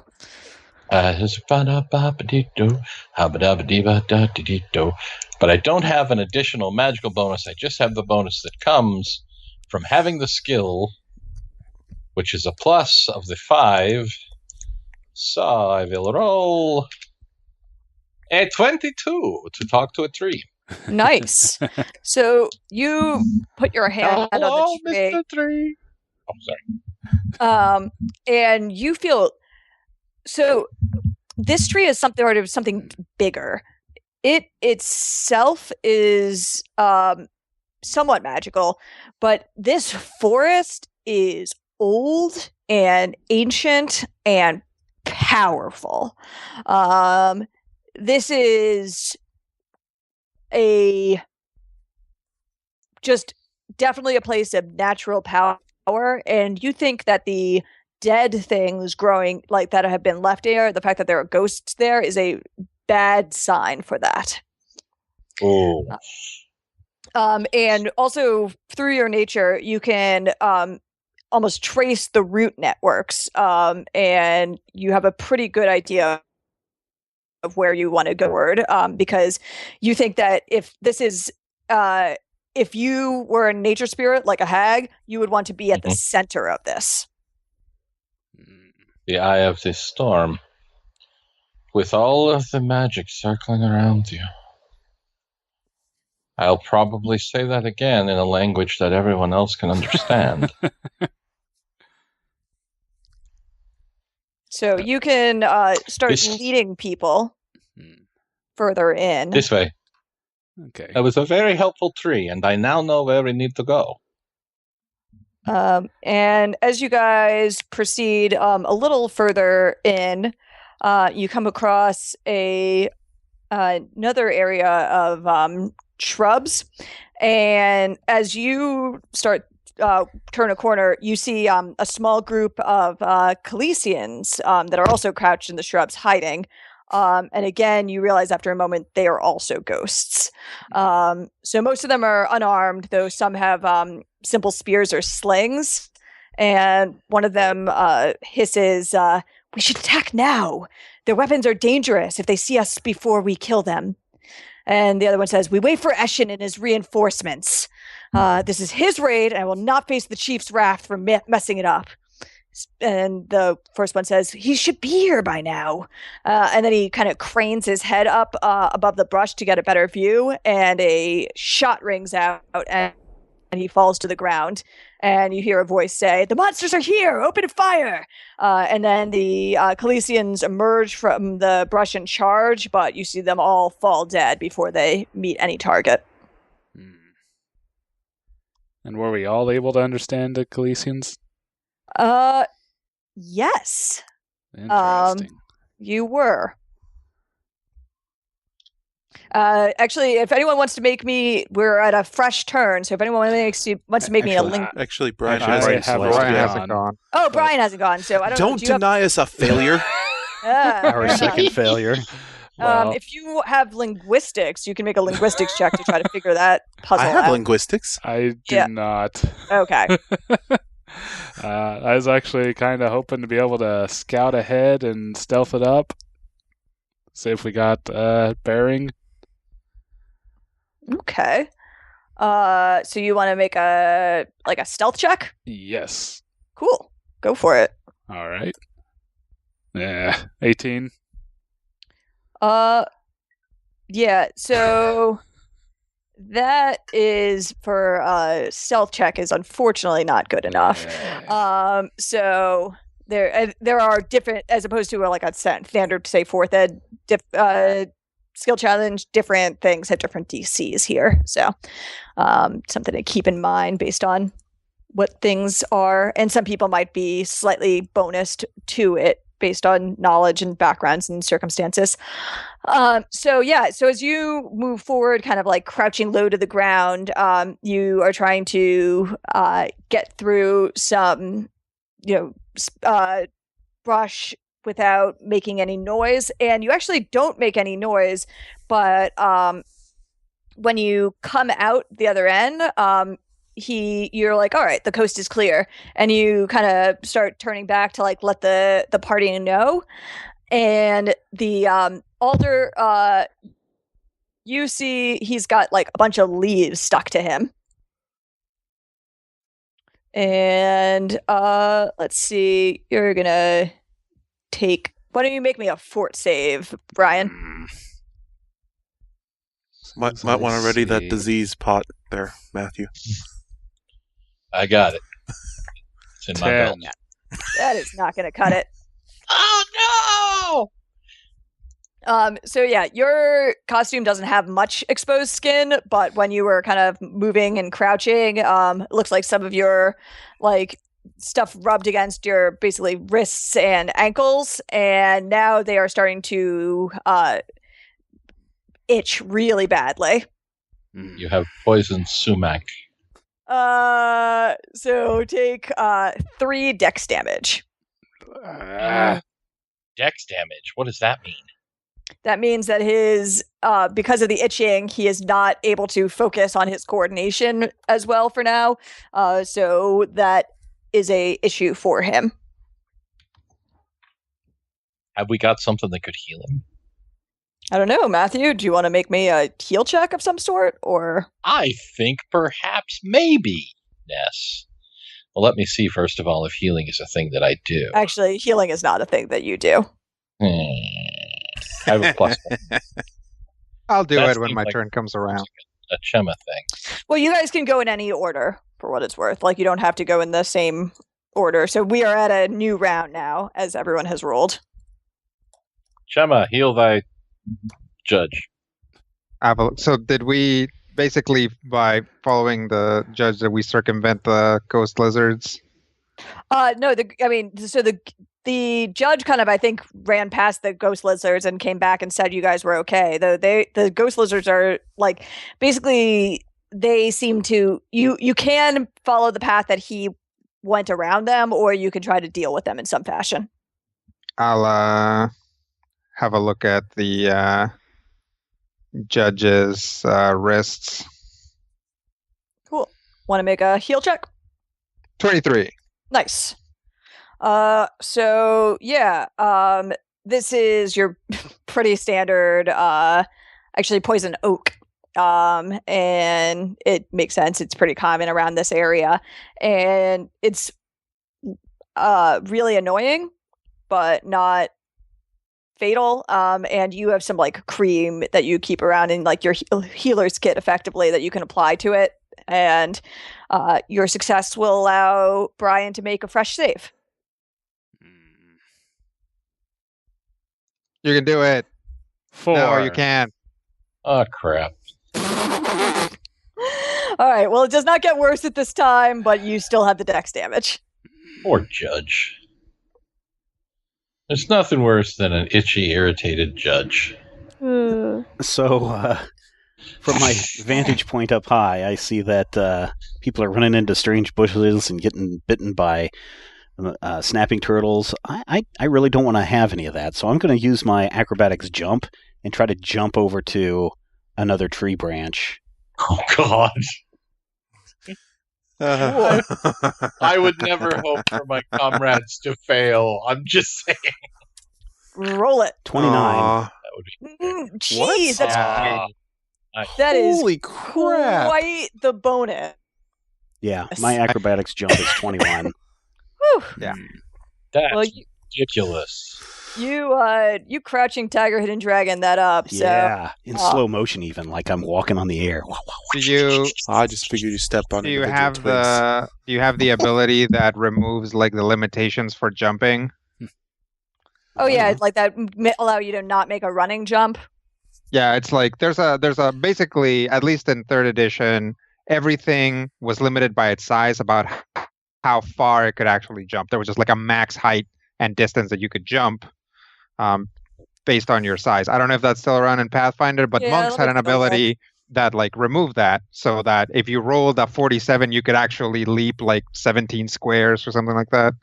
But I don't have an additional magical bonus. I just have the bonus that comes from having the skill, which is a plus of the 5. So I will roll a 22 to talk to a tree. Nice. So you put your hand on the tree. Mr. Tree. Oh, sorry. And you feel so. This tree is something bigger. It itself is somewhat magical, but this forest is old and ancient and powerful. This is just definitely a place of natural power, and you think that the dead things growing like that have been left there, the fact that there are ghosts there, is a bad sign for that. Oh. And also through your nature, you can almost trace the root networks, and you have a pretty good idea of where you want to go forward, because you think that if you were a nature spirit like a hag, you would want to be at the center of this. The eye of the storm, with all of the magic circling around you. I'll probably say that again in a language that everyone else can understand. So you can start leading people further in. This way. Okay. It was a very helpful tree, and I now know where we need to go. And as you guys proceed a little further in, you come across another area of shrubs, And as you start turn a corner, you see a small group of Calicians that are also crouched in the shrubs hiding. And again, you realize after a moment they are also ghosts. So most of them are unarmed, though some have simple spears or slings. And one of them hisses, "We should attack now. Their weapons are dangerous if they see us before we kill them." And the other one says, "We wait for Eshin and his reinforcements. This is his raid, and I will not face the chief's wrath for messing it up." And the first one says, "He should be here by now." And then he kind of cranes his head up above the brush to get a better view, and a shot rings out, and he falls to the ground. And you hear a voice say, "The monsters are here! Open fire!" And then the Calicians emerge from the brush and charge, but you see them all fall dead before they meet any target. And were we all able to understand the Calicians? Yes. Interesting. You were. Actually, if anyone wants to make me, we're at a fresh turn. So if anyone wants to make me a link, actually, Brian hasn't gone. Oh, Brian hasn't gone. So I don't deny us a failure. Our second failure. Well, if you have linguistics, you can make a linguistics check to try to figure that puzzle out. I have linguistics. I do not. Okay. I was actually kind of hoping to be able to scout ahead and stealth it up. See if we got bearing. Okay. So you want to make a stealth check? Yes. Cool. Go for it. All right. Yeah, 18. Yeah. So that is for stealth check is unfortunately not good enough. Yeah. So there are different, as opposed to like a standard, say, fourth ed skill challenge, different things have different DCs here. So something to keep in mind based on what things are. And some people might be slightly bonused to it based on knowledge and backgrounds and circumstances. So as you move forward, kind of like crouching low to the ground, you are trying to get through some, brush without making any noise. And you actually don't make any noise, but when you come out the other end, you're like, all right, the coast is clear, and you kind of start turning back to like let the party know. And the alder, you see he's got like a bunch of leaves stuck to him. And let's see, you're gonna take, why don't you make me a fort save, Brian? Might want to ready that disease pot there, Matthew. I got it. It's in my belt. That is not going to cut it. Oh, no! So yeah, your costume doesn't have much exposed skin, but when you were kind of moving and crouching, it looks like some of your like stuff rubbed against your basically wrists and ankles, and now they are starting to itch really badly. You have poison sumac. So take 3 dex damage. Dex damage? What does that mean? That means that his because of the itching, he is not able to focus on his coordination as well for now. So that is a issue for him. Have we got something that could heal him? I don't know, Matthew. Do you want to make me a heal check of some sort, or? I think perhaps maybe. Yes. Well, let me see first of all if healing is a thing that I do. Actually, healing is not a thing that you do. I have a +1. I'll do it when my turn comes around. A Chema thing. Well, you guys can go in any order for what it's worth. Like, you don't have to go in the same order. So we are at a new round now, as everyone has rolled. Chema, heal thy judge. So did we basically, by following the judge, that we circumvent the ghost lizards? No, the judge kind of, I think, ran past the ghost lizards and came back and said you guys were okay. The ghost lizards are like basically they seem to you can follow the path that he went around them, or you can try to deal with them in some fashion. I'll have a look at the judge's wrists. Cool. Want to make a heal check? 23. Nice. So yeah, this is your pretty standard, actually poison oak. And it makes sense. It's pretty common around this area, and it's really annoying, but not fatal. And you have some like cream that you keep around in like your healer's kit effectively that you can apply to it. And your success will allow Brian to make a fresh save. You can do it. 4. No, you can. Oh, crap. All right. Well, it does not get worse at this time, but you still have the dex damage. Poor judge. There's nothing worse than an itchy, irritated judge. So, from my vantage point up high, I see that people are running into strange bushes and getting bitten by snapping turtles. I really don't want to have any of that, so I'm going to use my acrobatics jump and try to jump over to another tree branch. Oh, God. I would never hope for my comrades to fail. I'm just saying. Roll it. 29. That would be Jeez, that's that Holy is crap. quite the bonus. Yeah, my acrobatics jump is 21. Whew. Yeah. That's Well, ridiculous. You crouching tiger, hidden dragon that up. So Yeah, in slow motion even, like I'm walking on the air. Do you I just figured you step on do you individual have twigs. do you have the ability that removes like the limitations for jumping? oh yeah, like that allow you to not make a running jump. Yeah, it's like there's a basically, at least in 3rd edition, everything was limited by its size about how far it could actually jump. There was just like a max height and distance that you could jump based on your size. I don't know if that's still around in Pathfinder, but Yeah, monks had an let me double ability that like removed that, so that if you rolled a 47, you could actually leap like 17 squares or something like that,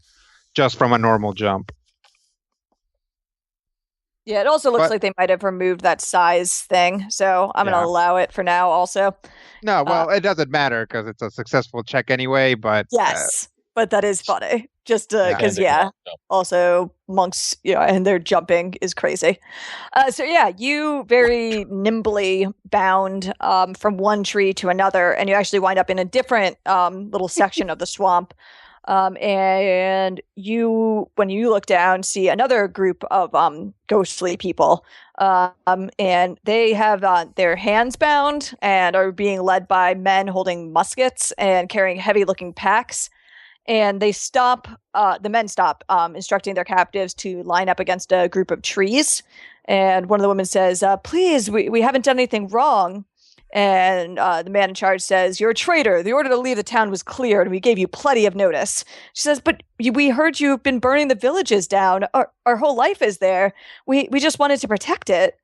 just from a normal jump. Yeah, it also looks like they might have removed that size thing, so I'm going to allow it for now also. No, well, it doesn't matter because it's a successful check anyway, but... Yes, but that is funny. Just because, Yeah. also monks, and their jumping is crazy. So yeah, you very nimbly bound from one tree to another, and you actually wind up in a different little section of the swamp. And you, when you look down, see another group of ghostly people, and they have their hands bound and are being led by men holding muskets and carrying heavy-looking packs. And they stop. The men stop, instructing their captives to line up against a group of trees. And one of the women says, "Please, we haven't done anything wrong." And the man in charge says, "You're a traitor. The order to leave the town was clear, and we gave you plenty of notice." She says, "But we heard you've been burning the villages down. Our whole life is there. We just wanted to protect it."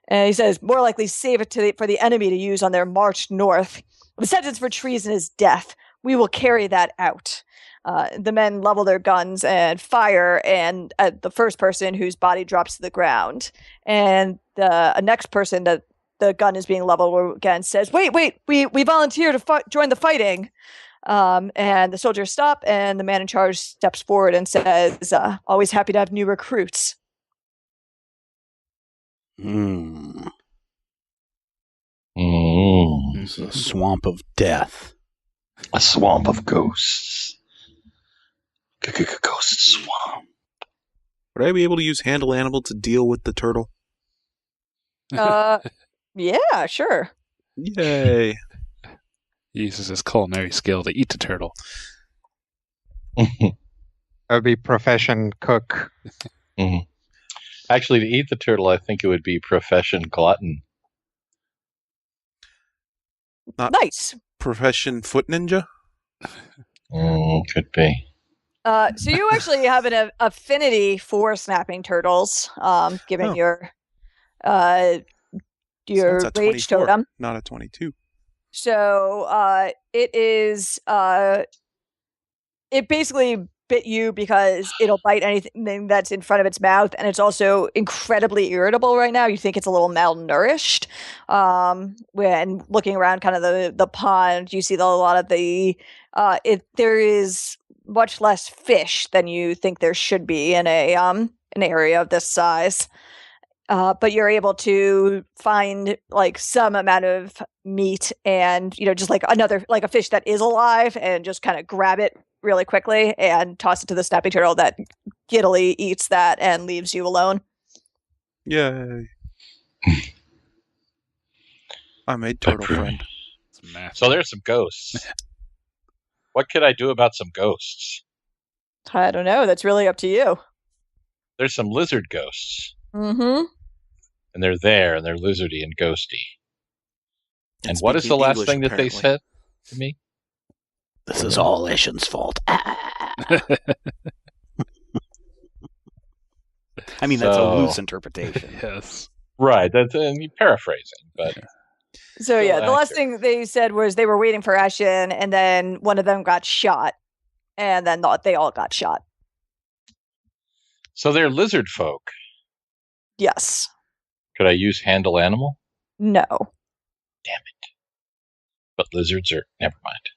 And he says, "More likely save it for the enemy to use on their march north. The sentence for treason is death. We will carry that out." The men level their guns and fire, and at the first person whose body drops to the ground. And the next person that the gun is being leveled against says, wait, we volunteer to join the fighting. And the soldiers stop, and the man in charge steps forward and says, "Always happy to have new recruits." It's a swamp of death. A swamp of ghosts. Ghost swamp. Would I be able to use handle animal to deal with the turtle? Yeah, sure. Yay. He uses his culinary skill to eat the turtle. That would be profession cook. Mm-hmm. Actually, to eat the turtle, I think it would be profession glutton. Not nice. Profession foot ninja? Could be. So you actually have an affinity for snapping turtles, given your So rage totem. Not a 22. So it is. It basically bit you because it'll bite anything that's in front of its mouth, and it's also incredibly irritable right now. You think it's a little malnourished. When looking around kind of the pond, you see a lot of the there is much less fish than you think there should be in an area of this size. But you're able to find like some amount of meat and, just like a fish that is alive, and just kind of grab it really quickly and toss it to the snapping turtle that giddily eats that and leaves you alone. Yay. I made turtle friend. So there's some ghosts. What could I do about some ghosts? I don't know. That's really up to you. There's some lizard ghosts. Mm-hmm. And they're there, and they're lizardy and ghosty. And what is the last English, thing that apparently. They said to me? This is all Ishin's fault. I mean, that's a loose interpretation. Yes. Right. That's paraphrasing, but... So, yeah, the last thing they said was they were waiting for Eshin, and then one of them got shot, and then they all got shot. So they're lizard folk? Yes. Could I use handle animal? No. Damn it. But lizards are... Never mind.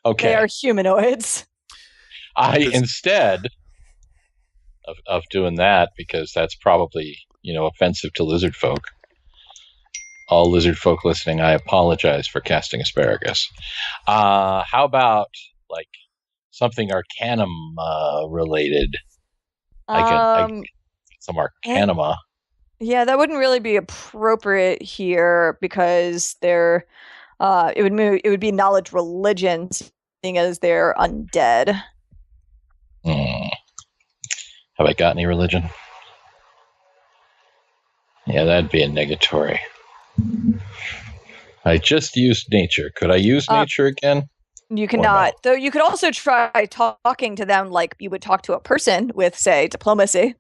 Okay. They are humanoids. Instead of doing that, because that's probably, offensive to lizard folk. All lizard folk listening, I apologize for casting asparagus. How about, like, something Arcanum related? Some Arcanima. Yeah, that wouldn't really be appropriate here because they're it would be knowledge religion, seeing as they're undead. Have I got any religion? Yeah, that'd be a negatory. I just used nature. Could I use nature again? You cannot. Though you could also try talking to them like you would talk to a person with, say, diplomacy.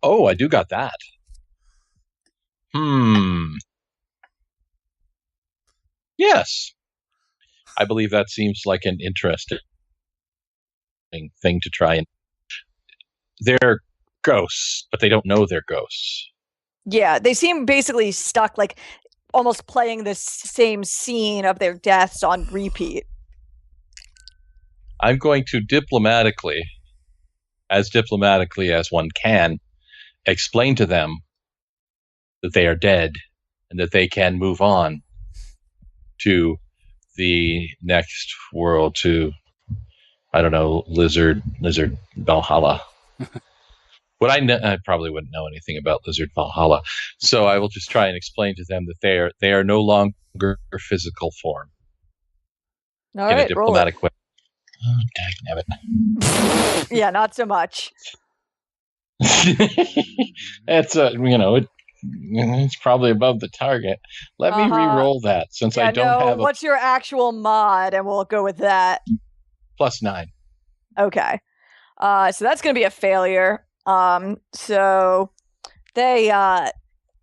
Oh, I do got that. Yes. I believe that seems like an interesting thing to try. And they're ghosts, but they don't know they're ghosts. Yeah, they seem basically stuck, like almost playing the same scene of their deaths on repeat. I'm going to diplomatically as one can, explain to them that they are dead and that they can move on to the next world, to, I don't know, Lizard Valhalla. I probably wouldn't know anything about Lizard Valhalla, so I will just try and explain to them that they are no longer physical form. All in right, a diplomatic way. Oh, dagnabbit. Yeah, not so much. It's it's probably above the target. Let me re-roll that since I don't have. What's your actual mod, and we'll go with that. +9. Okay, so that's going to be a failure. So they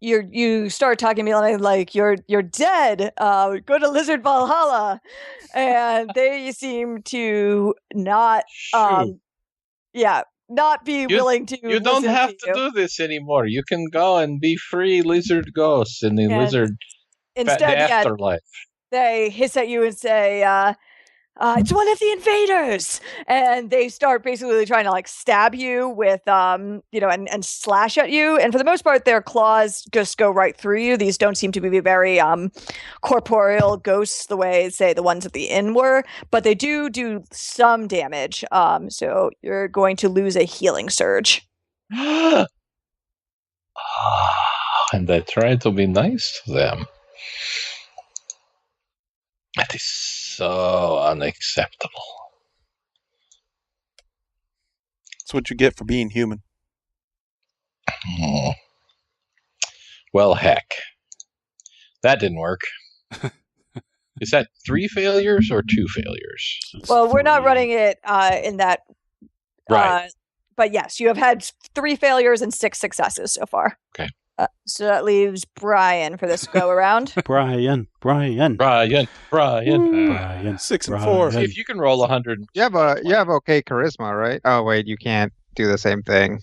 you start talking to me like you're dead. Go to Lizard Valhalla, and they seem to not not be willing to. You don't have to do this anymore. You can go and be free lizard ghosts in the lizard afterlife. They hiss at you and say, it's one of the invaders, and they start basically trying to stab you with and slash at you, and for the most part their claws just go right through you. These don't seem to be very corporeal ghosts the way, say, the ones at the inn were, but they do some damage. So you're going to lose a healing surge. And I try to be nice to them. That is so unacceptable. That's what you get for being human. Well, heck. That didn't work. Is that 3 failures or 2 failures? Well, we're not running it in that. Right. But yes, you have had 3 failures and 6 successes so far. Okay. So that leaves Brian for this go around. Brian. 6 and 4. See if you can roll 100. You have okay charisma, right? Oh wait, you can't do the same thing.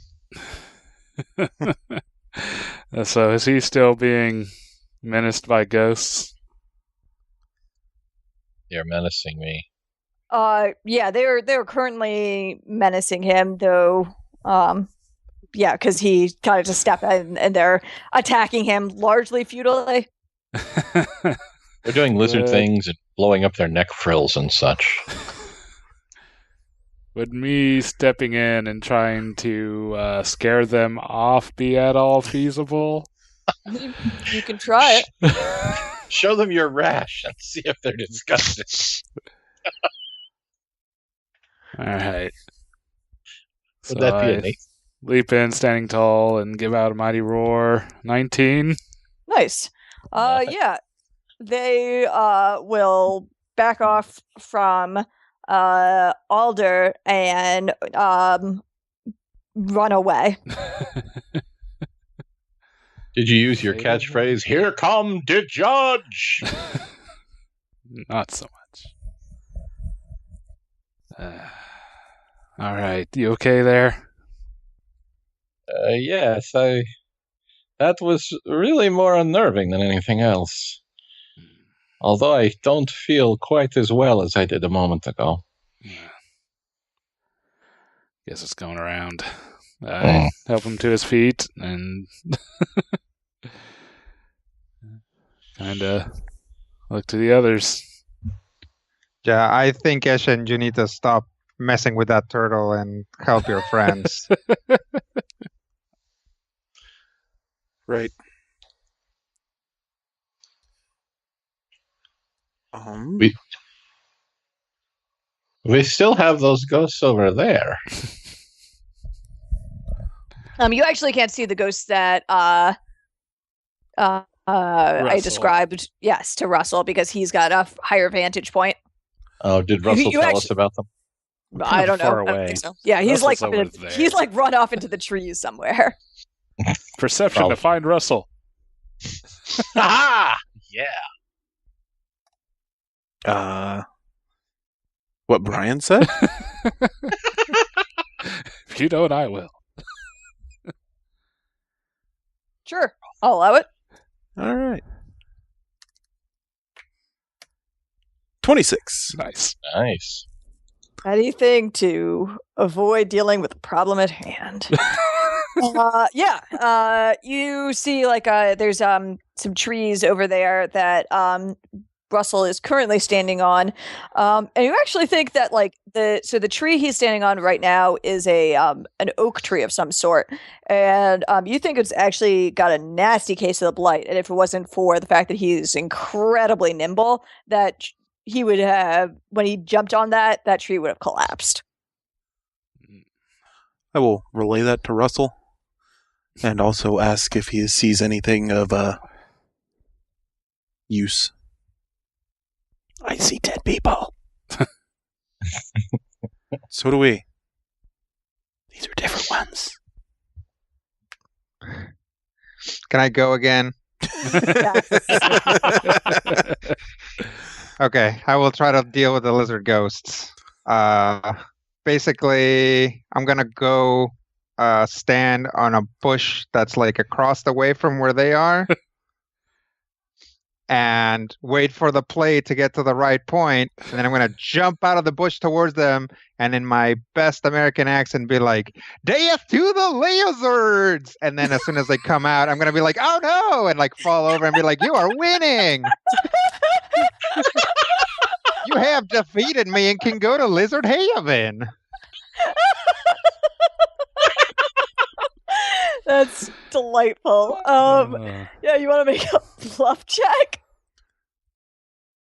So is he still being menaced by ghosts? They're menacing me. Yeah, they're currently menacing him, though. Yeah, because he kind of just stepped in, and they're attacking him largely futilely. They're doing lizard things and blowing up their neck frills and such. Would me stepping in and trying to scare them off be at all feasible? You can try it. Show them your rash and see if they're disgusted. All right. Would that be a neat? Leap in, standing tall, and give out a mighty roar. 19. Nice. Yeah. They will back off from Alder and run away. Did you use your catchphrase, "Here come the judge"? Not so much. All right. You okay there? Yes, that was really more unnerving than anything else. Although I don't feel quite as well as I did a moment ago. Guess it's going around. Help him to his feet and kind of look to the others. Yeah, I think, Eshin, you need to stop messing with that turtle and help your friends. Right. We still have those ghosts over there. You actually can't see the ghosts that I described, yes, to Russell, because he's got a higher vantage point. Oh, did Russell tell us about them? I don't know. Far away. I don't think so. Yeah, he's he's like run off into the trees somewhere. Perception to find Russell. Ha! Yeah. What Brian said? If you don't, I will. Sure, I'll allow it. All right. 26. Nice. Anything to avoid dealing with the problem at hand. You see, like, there's some trees over there that Russell is currently standing on, and you actually think that, like, the tree he's standing on right now is an oak tree of some sort, and you think it's actually got a nasty case of the blight, and if it wasn't for the fact that he's incredibly nimble, that he would have, when he jumped on that tree would have collapsed. I will relay that to Russell and also ask if he sees anything of use. I see dead people. So do we. These are different ones. Can I go again? Okay, I will try to deal with the lizard ghosts. Basically, I'm going to go stand on a bush that's like across the way from where they are and wait for the play to get to the right point. And then I'm going to jump out of the bush towards them and in my best American accent be like, "Death to the lizards!" And then as soon as they come out, I'm going to be like, "Oh no!" and like fall over and be like, "You are winning! You have defeated me and can go to Lizard Haven." That's delightful. Yeah, you want to make a bluff check?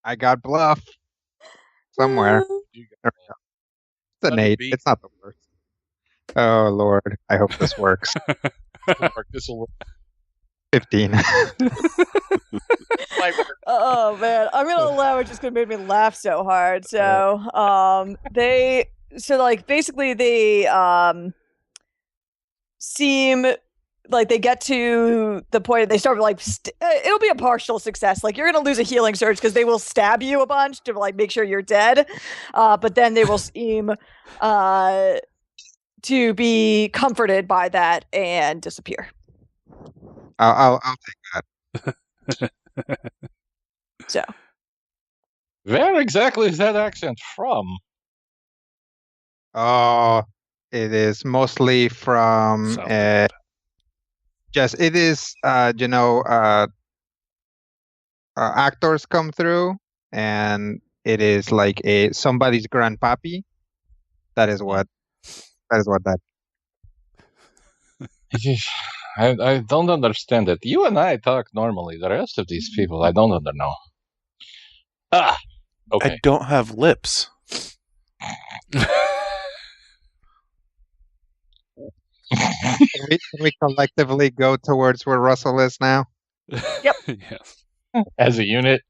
I got bluff somewhere. It's an 8. It's not the worst. Oh Lord, I hope this works. This will work. 15. Oh man, I'm gonna allow it just because it made me laugh so hard. So basically they seem like they get to the point they start like it'll be a partial success. Like you're gonna lose a healing surge because they will stab you a bunch to like make sure you're dead, but then they will seem to be comforted by that and disappear. I'll take that. So, where exactly is that accent from? Oh, it is mostly from it is actors come through, and it is like somebody's grandpappy. That is what that. I don't understand it. You and I talk normally. The rest of these people, I don't know. Okay. I don't have lips. Can we collectively go towards where Russell is now? Yep. Yes. As a unit.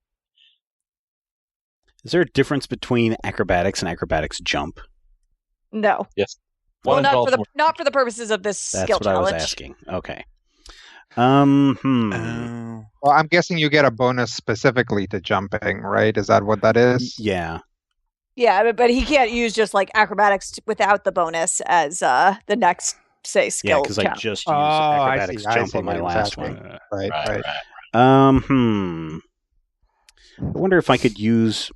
Is there a difference between acrobatics and acrobatics jump? No. Yes. Well, not for the purposes of this skill challenge. That's what I was asking. Okay. Well, I'm guessing you get a bonus specifically to jumping, right? Is that what that is? Yeah. Yeah, but he can't use just like acrobatics without the bonus as the next skill. Yeah, because I just used acrobatics jump on my last one. Right. I wonder if I could use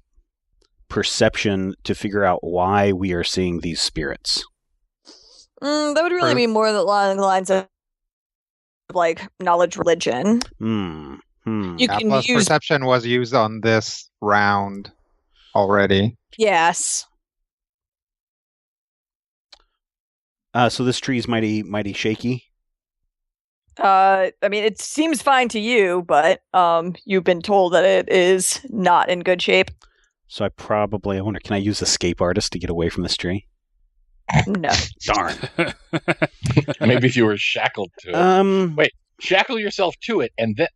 perception to figure out why we are seeing these spirits. That would really be more along the lines of like knowledge religion. You can plus use perception was used on this round already. Yes. So this tree is mighty shaky. I mean, it seems fine to you, but you've been told that it is not in good shape. So I wonder, can I use Escape Artist to get away from this tree? No. Darn. Maybe if you were shackled to it. Wait, shackle yourself to it and then...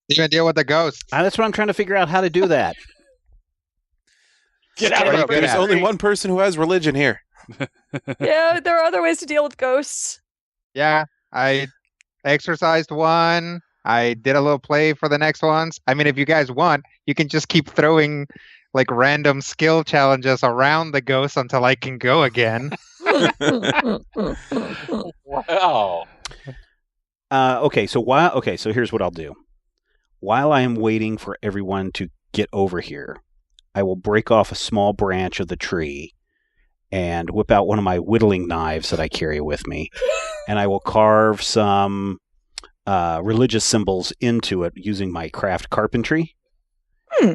Even deal with the ghosts. That's what I'm trying to figure out how to do that. Get out of it. There's only one person who has religion here. Yeah, there are other ways to deal with ghosts. Yeah, I exercised one. I did a little play for the next ones. I mean, if you guys want, you can just keep throwing like random skill challenges around the ghosts until I can go again. Wow. Okay, so here's what I'll do. While I am waiting for everyone to get over here, I will break off a small branch of the tree and whip out one of my whittling knives that I carry with me, and I will carve some religious symbols into it using my craft carpentry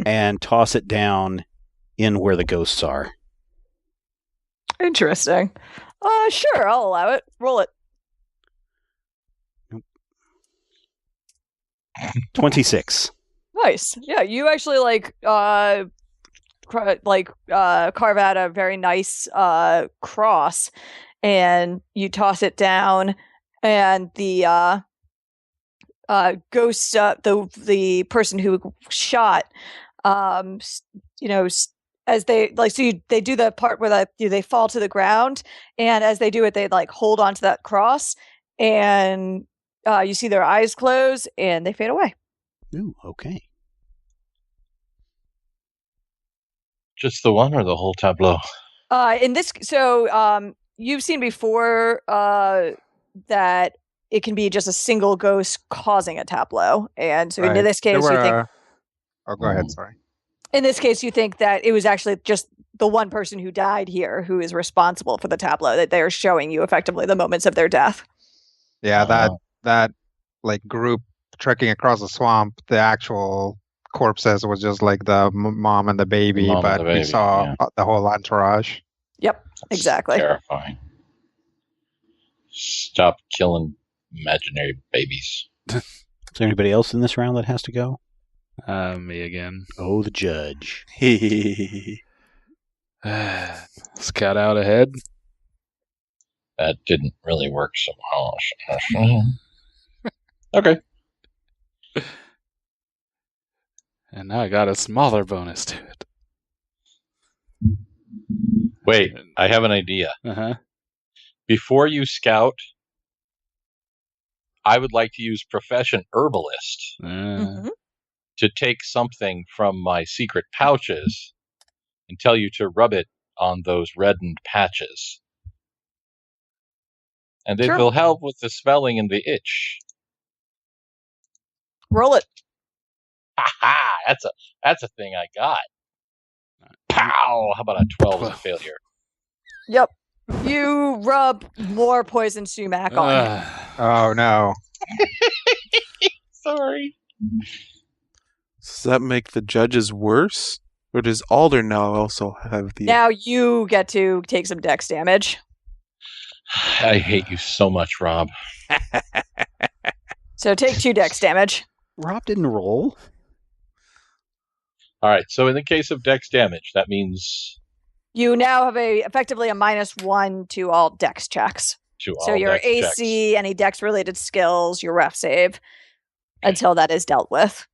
and toss it down in where the ghosts are. Interesting. Sure, I'll allow it. Roll it. 26. Nice. Yeah, you actually carve out a very nice cross, and you toss it down, and the ghost, the person who shot, as they they do the part where they fall to the ground, and as they do it, they hold onto that cross, and you see their eyes close, and they fade away. Ooh, okay. Just the one or the whole tableau? You've seen before that it can be just a single ghost causing a tableau, and so in this case, you think. Oh, go ahead. Sorry. In this case, you think that it was actually just the one person who died here who is responsible for the tableau, that they are showing you effectively the moments of their death. Yeah, that group trekking across the swamp, the actual corpses was just like the mom and the baby, we saw the whole entourage. Yep, exactly. Terrifying. Stop killing imaginary babies. Is there anybody else in this round that has to go? Me again. Oh, the judge. Scout out ahead. That didn't really work so well. Okay. And now I got a smaller bonus to it. Wait, I have an idea. Uh-huh. Before you scout, I would like to use Profession Herbalist to take something from my secret pouches and tell you to rub it on those reddened patches. And it will help with the swelling and the itch. Roll it. Ha! That's a thing I got. Pow! How about a 12 as a failure? Yep. You rub more poison sumac on. Oh, no. Sorry. Does that make the judges worse? Or does Alder now also have the... Now you get to take some dex damage. I hate you so much, Rob. So take 2 dex damage. Rob didn't roll. All right, so in the case of dex damage, that means... You now have effectively a -1 to all dex checks. So your AC, checks. Any dex-related skills, your ref save, until that is dealt with.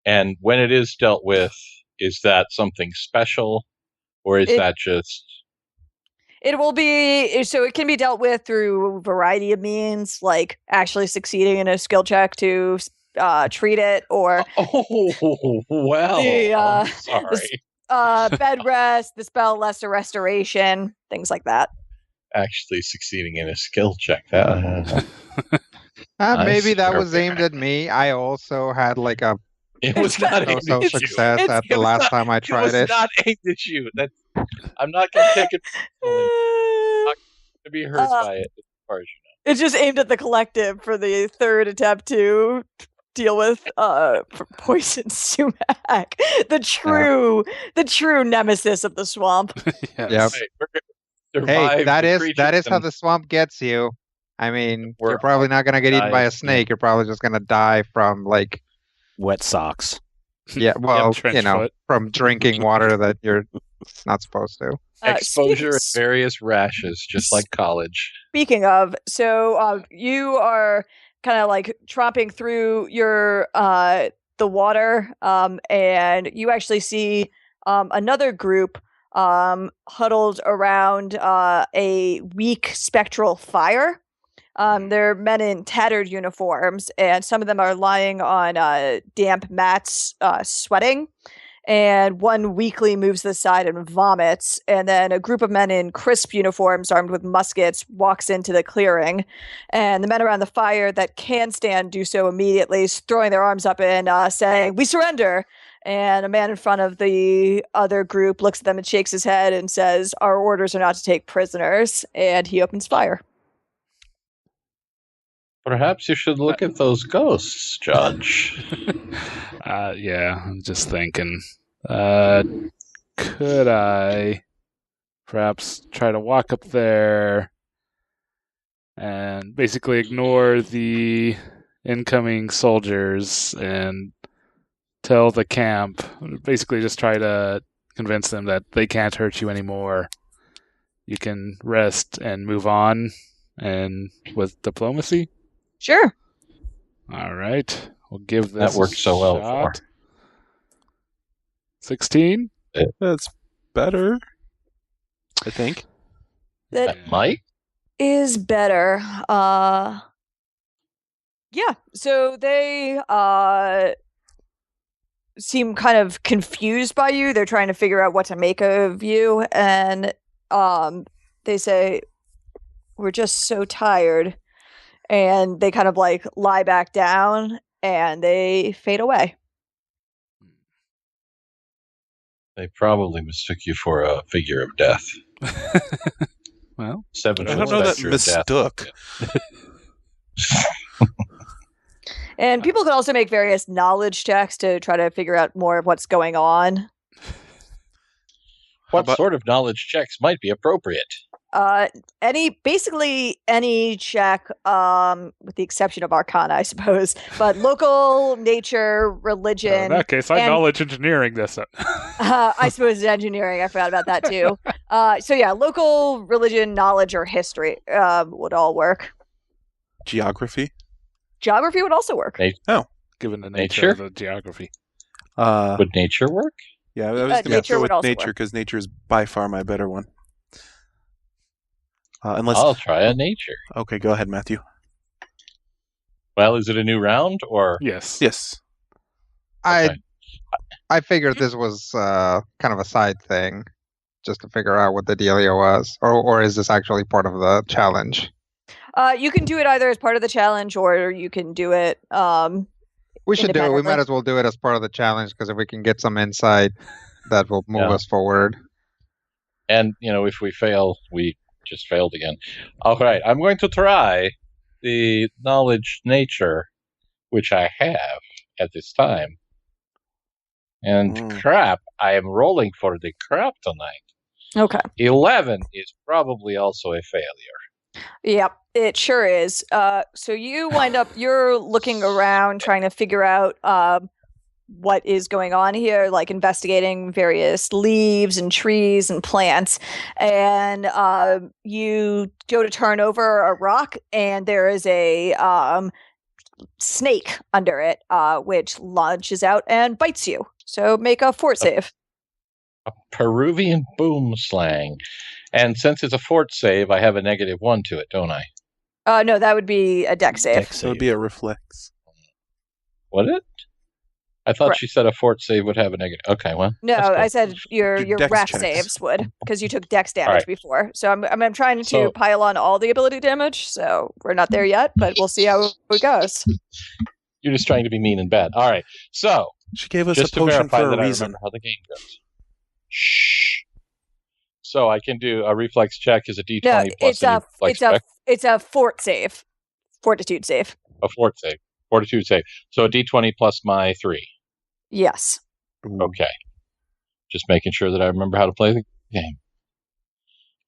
And when it is dealt with, is that something special, or is that just... It will be, so it can be dealt with through a variety of means, like actually succeeding in a skill check to treat it, or... Oh, well, I'm sorry. Bed rest, the spell lesser restoration, things like that. Actually succeeding in a skill check. Maybe that was aimed at me. I also had like a It was not aimed at you. Success at the last time I tried it. It was not aimed at you. I'm not going to take it personally. I'm not going to be hurt by it, as far as you know. It's just aimed at the collective for the third attempt to deal with poison sumac, the true nemesis of the swamp. Yes. Hey, that is how the swamp gets you. I mean, you're probably not going to get eaten by a snake. You're probably just going to die from like wet socks. Yeah, well, from drinking water that you're not supposed to. Exposure and various rashes, just like college. Speaking of, so you are kind of like tromping through your the water, and you actually see another group huddled around a weak spectral fire. They're men in tattered uniforms, and some of them are lying on damp mats, sweating. And one weakly moves to the side and vomits. And then a group of men in crisp uniforms, armed with muskets, walks into the clearing. And the men around the fire that can stand do so immediately, throwing their arms up and saying, "We surrender." And a man in front of the other group looks at them and shakes his head and says, "Our orders are not to take prisoners." And he opens fire. Perhaps you should look at those ghosts, Judge. Yeah, I'm just thinking. Could I perhaps try to walk up there and basically ignore the incoming soldiers and tell the camp, basically just try to convince them that they can't hurt you anymore. You can rest and move on, and with diplomacy? Sure. All right. We'll give this that worked so well for 16. That's better, I think. That might is better. Yeah. So they seem kind of confused by you. They're trying to figure out what to make of you, and they say, "We're just so tired." And they kind of like lie back down and they fade away. They probably mistook you for a figure of death. Well, I don't know that mistook. And people can also make various knowledge checks to try to figure out more of what's going on. What sort of knowledge checks might be appropriate? Basically any check, with the exception of Arcana, I suppose, but local, nature, religion. In that case, I'm knowledge engineering this. I suppose engineering. I forgot about that too. So yeah, local, religion, knowledge, or history would all work. Geography? Geography would also work. Oh. Given the nature of the geography. Would nature work? Yeah, I was going to nature go would with also nature work. because nature is by far my better one. Unless I'll try a nature. Okay, go ahead, Matthew. Well, is it a new round or? Yes. Yes. I figured this was kind of a side thing, just to figure out what the dealio was, or is this actually part of the challenge? You can do it either as part of the challenge, or you can do it. We should do it. We might as well do it as part of the challenge because if we can get some insight, that will move us forward. And if we fail, we just failed again. All right, I'm going to try the knowledge nature, which I have at this time. And crap, I am rolling for the crap tonight. Okay. 11 is probably also a failure. Yep, it sure is. So you wind up, you're looking around trying to figure out what is going on here, like investigating various leaves and trees and plants. And you go to turn over a rock, and there is a snake under it, which launches out and bites you. So make a fort save. A Peruvian boom slang. And since it's a fort save, I have a -1 to it, don't I? No, that would be a dex save. That would be a reflex. Would it? I thought Correct. she said a fort save would have a negative. Okay, well. No, cool. I said your dex ref checks. saves would, because you took dex damage before. So I'm trying to So- pile on all the ability damage. So we're not there yet, but we'll see how it goes. You're just trying to be mean and bad. All right. So, She gave us just a to potion verify for that a I reason. remember how the game goes. Shh. So I can do a reflex check as a D20 No, plus a reflex check. it's a fort save, fortitude save. A fort save. Fortitude save. So a D20 plus my 3. Yes. Okay. Just making sure that I remember how to play the game.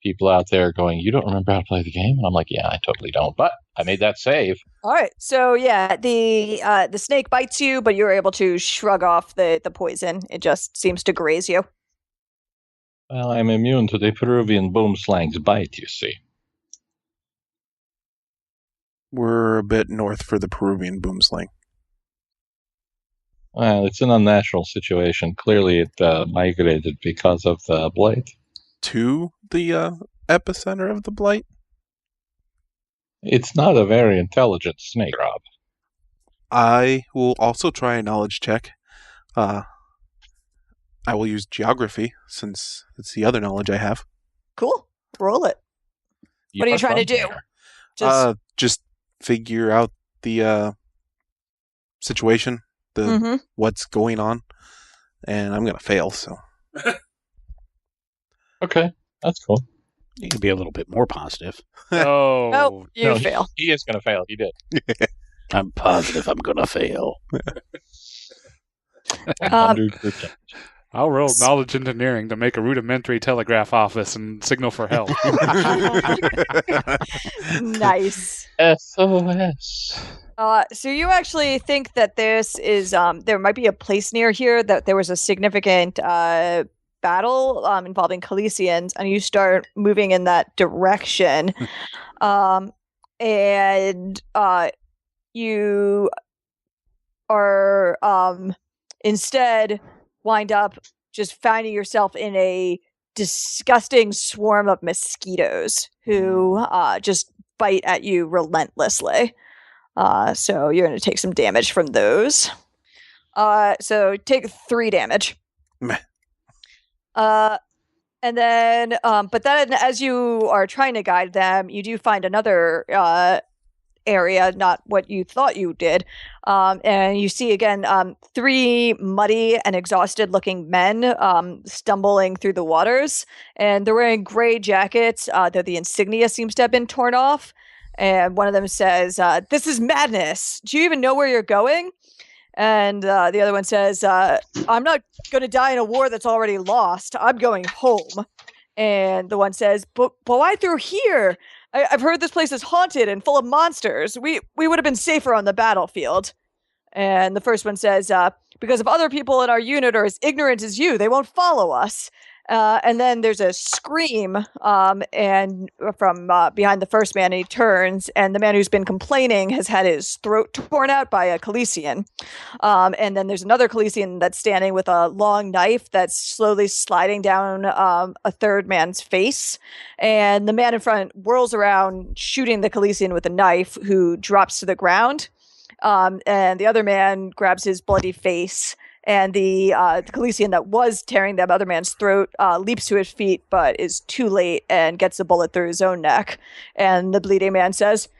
People out there going, you don't remember how to play the game? And I'm like, yeah, I totally don't. But I made that save. All right. So yeah, the snake bites you, but you're able to shrug off the poison. It just seems to graze you. Well, I'm immune to the Peruvian boom slang's bite, you see. We're a bit north for the Peruvian boomslang. Well, it's an unnatural situation. Clearly, it migrated because of the blight. To the epicenter of the blight? It's not a very intelligent snake, Rob. I will also try a knowledge check. I will use geography, since it's the other knowledge I have. Cool. Roll it. What are you trying to do? Just figure out the situation, what's going on, and I'm gonna fail. So. Okay, that's cool. You could be a little bit more positive. Oh, you fail. He is going to fail. He did. I'm positive I'm going to fail. 100%. I'll roll knowledge engineering to make a rudimentary telegraph office and signal for help. Nice. SOS. So you actually think that this is there might be a place near here that there was a significant battle involving Calicians, and you start moving in that direction, and you are instead wind up just finding yourself in a disgusting swarm of mosquitoes who just bite at you relentlessly. So you're going to take some damage from those. So take 3 damage. Meh. And then, but then as you are trying to guide them, you do find another area, not what you thought you did. And you see again 3 muddy and exhausted looking men stumbling through the waters. And they're wearing gray jackets, though the insignia seems to have been torn off. And one of them says, "This is madness. Do you even know where you're going?" And the other one says, "I'm not going to die in a war that's already lost. I'm going home." And the one says, but why through here? I've heard this place is haunted and full of monsters. We would have been safer on the battlefield." And the first one says, "Because if other people in our unit are as ignorant as you, they won't follow us." And then there's a scream, and from behind the first man, and he turns, and the man who's been complaining has had his throat torn out by a Calician. And then there's another Calician that's standing with a long knife that's slowly sliding down a third man's face. And the man in front whirls around, shooting the Calician with a knife, who drops to the ground. And the other man grabs his bloody face. And the Calician that was tearing that other man's throat leaps to his feet, but is too late and gets a bullet through his own neck. And the bleeding man says,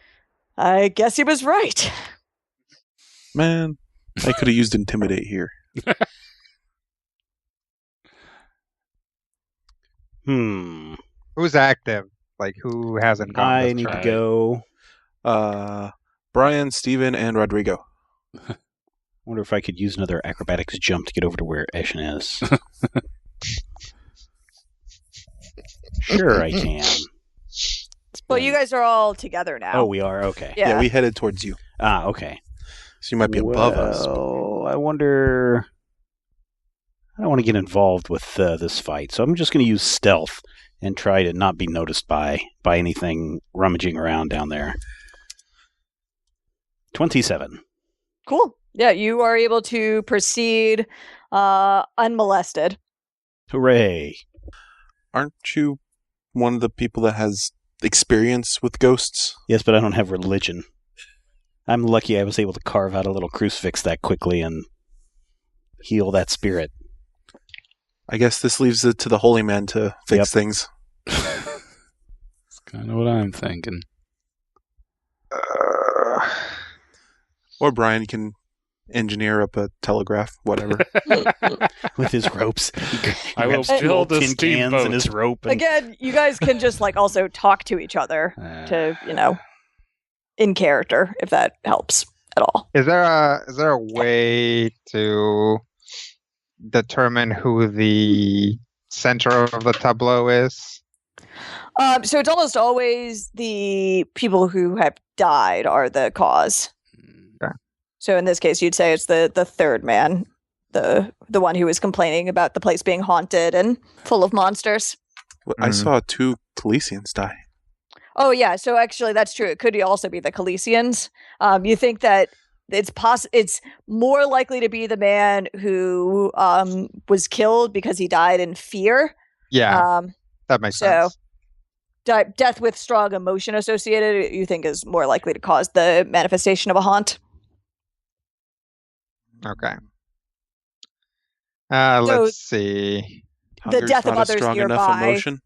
"I guess he was right." Man, I could have used Intimidate here. Who's active? Like, who hasn't gone? I need to go. Brian, Steven, and Rodrigo. I wonder if I could use another acrobatics jump to get over to where Eshin is. Sure, I can. Well, you guys are all together now. Oh, we are? Okay. Yeah, we headed towards you. Ah, okay. So you might be above us. Oh, I wonder... I don't want to get involved with this fight, so I'm just going to use stealth and try to not be noticed by anything rummaging around down there. 27. Cool. Yeah, you are able to proceed unmolested. Hooray. Aren't you one of the people that has experience with ghosts? Yes, but I don't have religion. I'm lucky I was able to carve out a little crucifix that quickly and heal that spirit. I guess this leaves it to the holy man to fix things. That's kind of what I'm thinking. Or Brian can engineer up a telegraph, whatever. With his ropes. I will build a tin cans and his rope. And... Again, you guys can just also talk to each other to, in character, if that helps at all. Is there a way to determine who the center of the tableau is? So it's almost always the people who have died are the cause. Okay. So in this case, you'd say it's the third man, the one who was complaining about the place being haunted and full of monsters. Well, I saw 2 Calicians die. Oh yeah, so actually that's true. It could also be the Calicians. You think that it's more likely to be the man who was killed because he died in fear. Yeah, that makes sense. Death with strong emotion associated, you think, is more likely to cause the manifestation of a haunt. Okay. Let's see. The death of others strong nearby. enough emotion?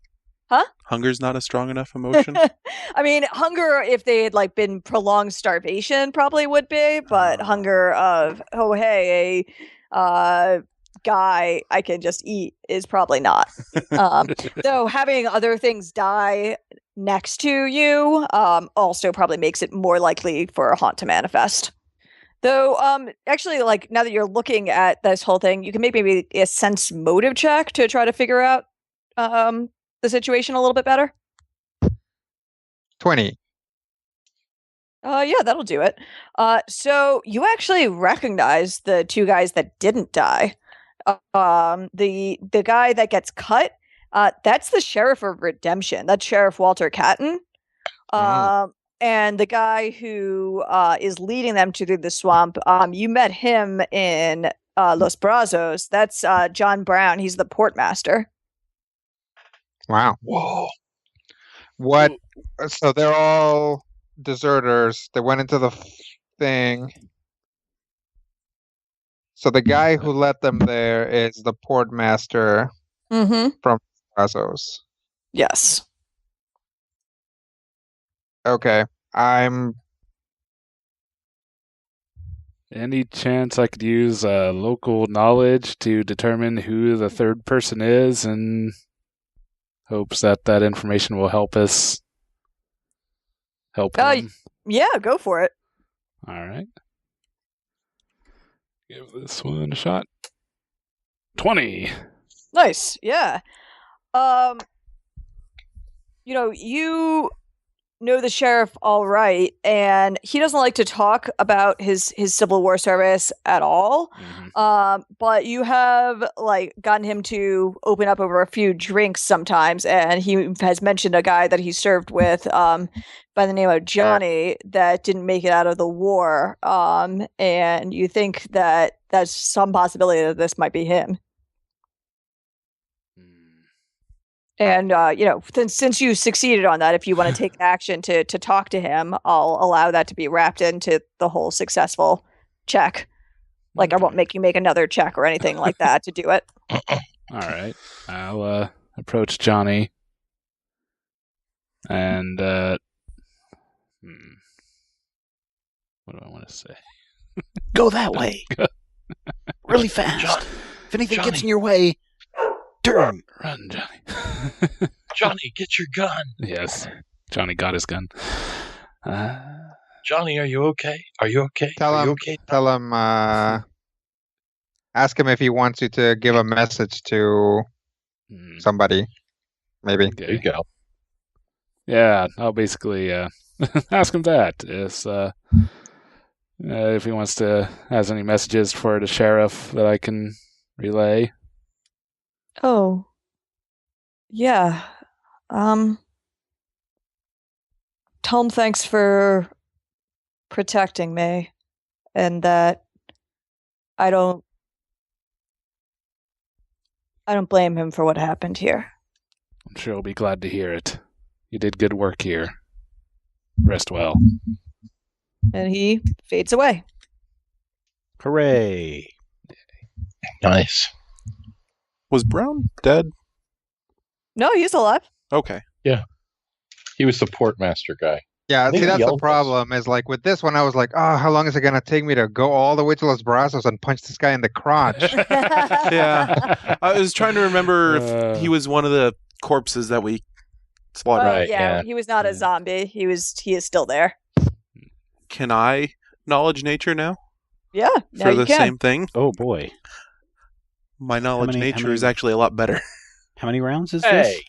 Huh? Hunger's not a strong enough emotion? I mean, hunger, if they had been prolonged starvation, probably would be, but hunger of, oh, hey, a guy I can just eat is probably not. Though having other things die next to you also probably makes it more likely for a haunt to manifest. Though, actually, now that you're looking at this whole thing, you can make maybe a sense motive check to try to figure out the situation a little bit better. 20. Yeah, that'll do it. So you actually recognize the 2 guys that didn't die. The guy that gets cut, that's the Sheriff of Redemption. That's Sheriff Walter Catton. And the guy who is leading them through the swamp, you met him in Los Brazos. That's John Brown. He's the portmaster. Wow. Whoa. What? So they're all deserters. They went into the thing. So the guy who led them there is the portmaster from Brazos. Yes. Okay. Any chance I could use local knowledge to determine who the third person is, and hopes that information will help us help him? Yeah, go for it. All right. Give this one a shot. 20. Nice. Yeah. You know the sheriff all right, and he doesn't like to talk about his Civil War service at all. But you have gotten him to open up over a few drinks sometimes, and he has mentioned a guy that he served with by the name of Johnny that didn't make it out of the war. And you think that there's some possibility that this might be him. And, since you succeeded on that, if you want to take action to talk to him, I'll allow that to be wrapped into the whole successful check. I won't make you make another check or anything like that to do it. All right. I'll approach Johnny. And, what do I want to say? Go that way. Really fast. John, if anything gets in your way, turn. Run, Johnny. Johnny, get your gun. Yes. Johnny got his gun. Johnny, are you okay? Are you okay? Tell him, ask him if he wants you to give a message to somebody. Maybe. Okay. There you go. Yeah, I'll basically ask him that. If he wants to, has any messages for the sheriff that I can relay. Oh. Yeah. Tell him thanks for protecting me, and that I don't blame him for what happened here. I'm sure he'll be glad to hear it. You did good work here. Rest well. And he fades away. Hooray. Nice. Was Brown dead? No, he's alive. Okay. Yeah. He was the portmaster guy. Yeah, see, that's the problem. Is with this one, I was like, oh, how long is it going to take me to go all the way to Los Brazos and punch this guy in the crotch? Yeah. I was trying to remember if he was one of the corpses that we slaughtered. Right, yeah, he was not a zombie. He is still there. Can I knowledge nature now? Yeah, now for you the can. same thing? Oh boy. My knowledge nature is actually a lot better. How many rounds is Hey. this?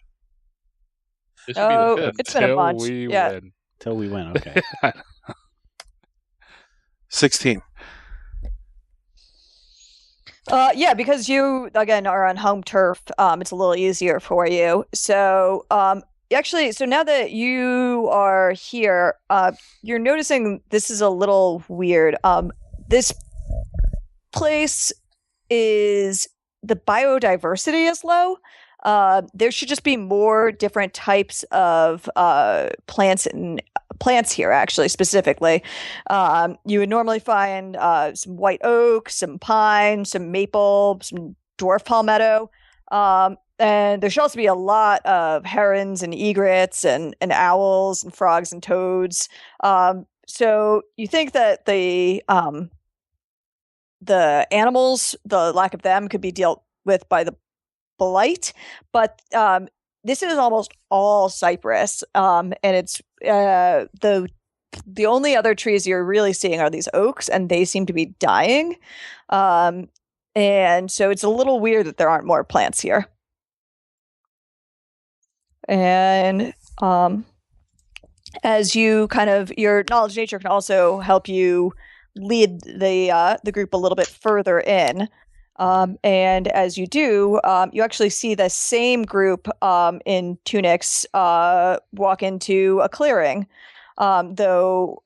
This would be the fifth. It's been a bunch. We Yeah. win. Till we win, okay. 16. Yeah, because you again are on home turf, it's a little easier for you. So, actually, so now that you are here, you're noticing this is a little weird. This place is the biodiversity is low. There should just be more different types of plants here, actually, specifically. You would normally find some white oak, some pine, some maple, some dwarf palmetto. And there should also be a lot of herons and egrets and owls and frogs and toads. So you think that the animals, the lack of them, could be dealt with by the blight, but this is almost all cypress, and it's the only other trees you're really seeing are these oaks, and they seem to be dying, and so it's a little weird that there aren't more plants here. And as you your knowledge nature can also help you lead the group a little bit further in. And as you do, you actually see the same group in tunics walk into a clearing, though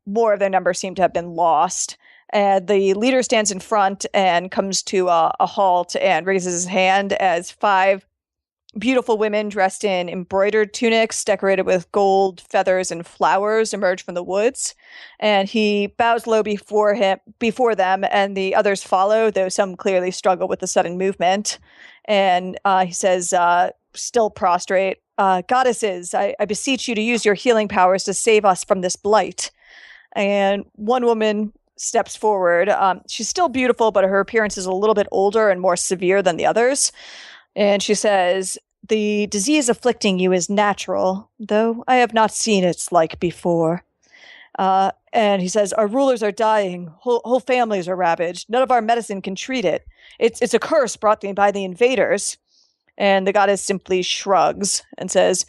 more of their numbers seem to have been lost. And the leader stands in front and comes to a halt and raises his hand as 5 beautiful women dressed in embroidered tunics decorated with gold, feathers, and flowers emerge from the woods. And he bows low before them, and the others follow, though some clearly struggle with the sudden movement. And he says, still prostrate, "Goddesses, I beseech you to use your healing powers to save us from this blight." And one woman steps forward. She's still beautiful, but her appearance is a little bit older and more severe than the others. And she says, "The disease afflicting you is natural, though I have not seen its like before." And he says, "Our rulers are dying. Whole families are ravaged. None of our medicine can treat it. It's a curse brought by the invaders." And the goddess simply shrugs and says,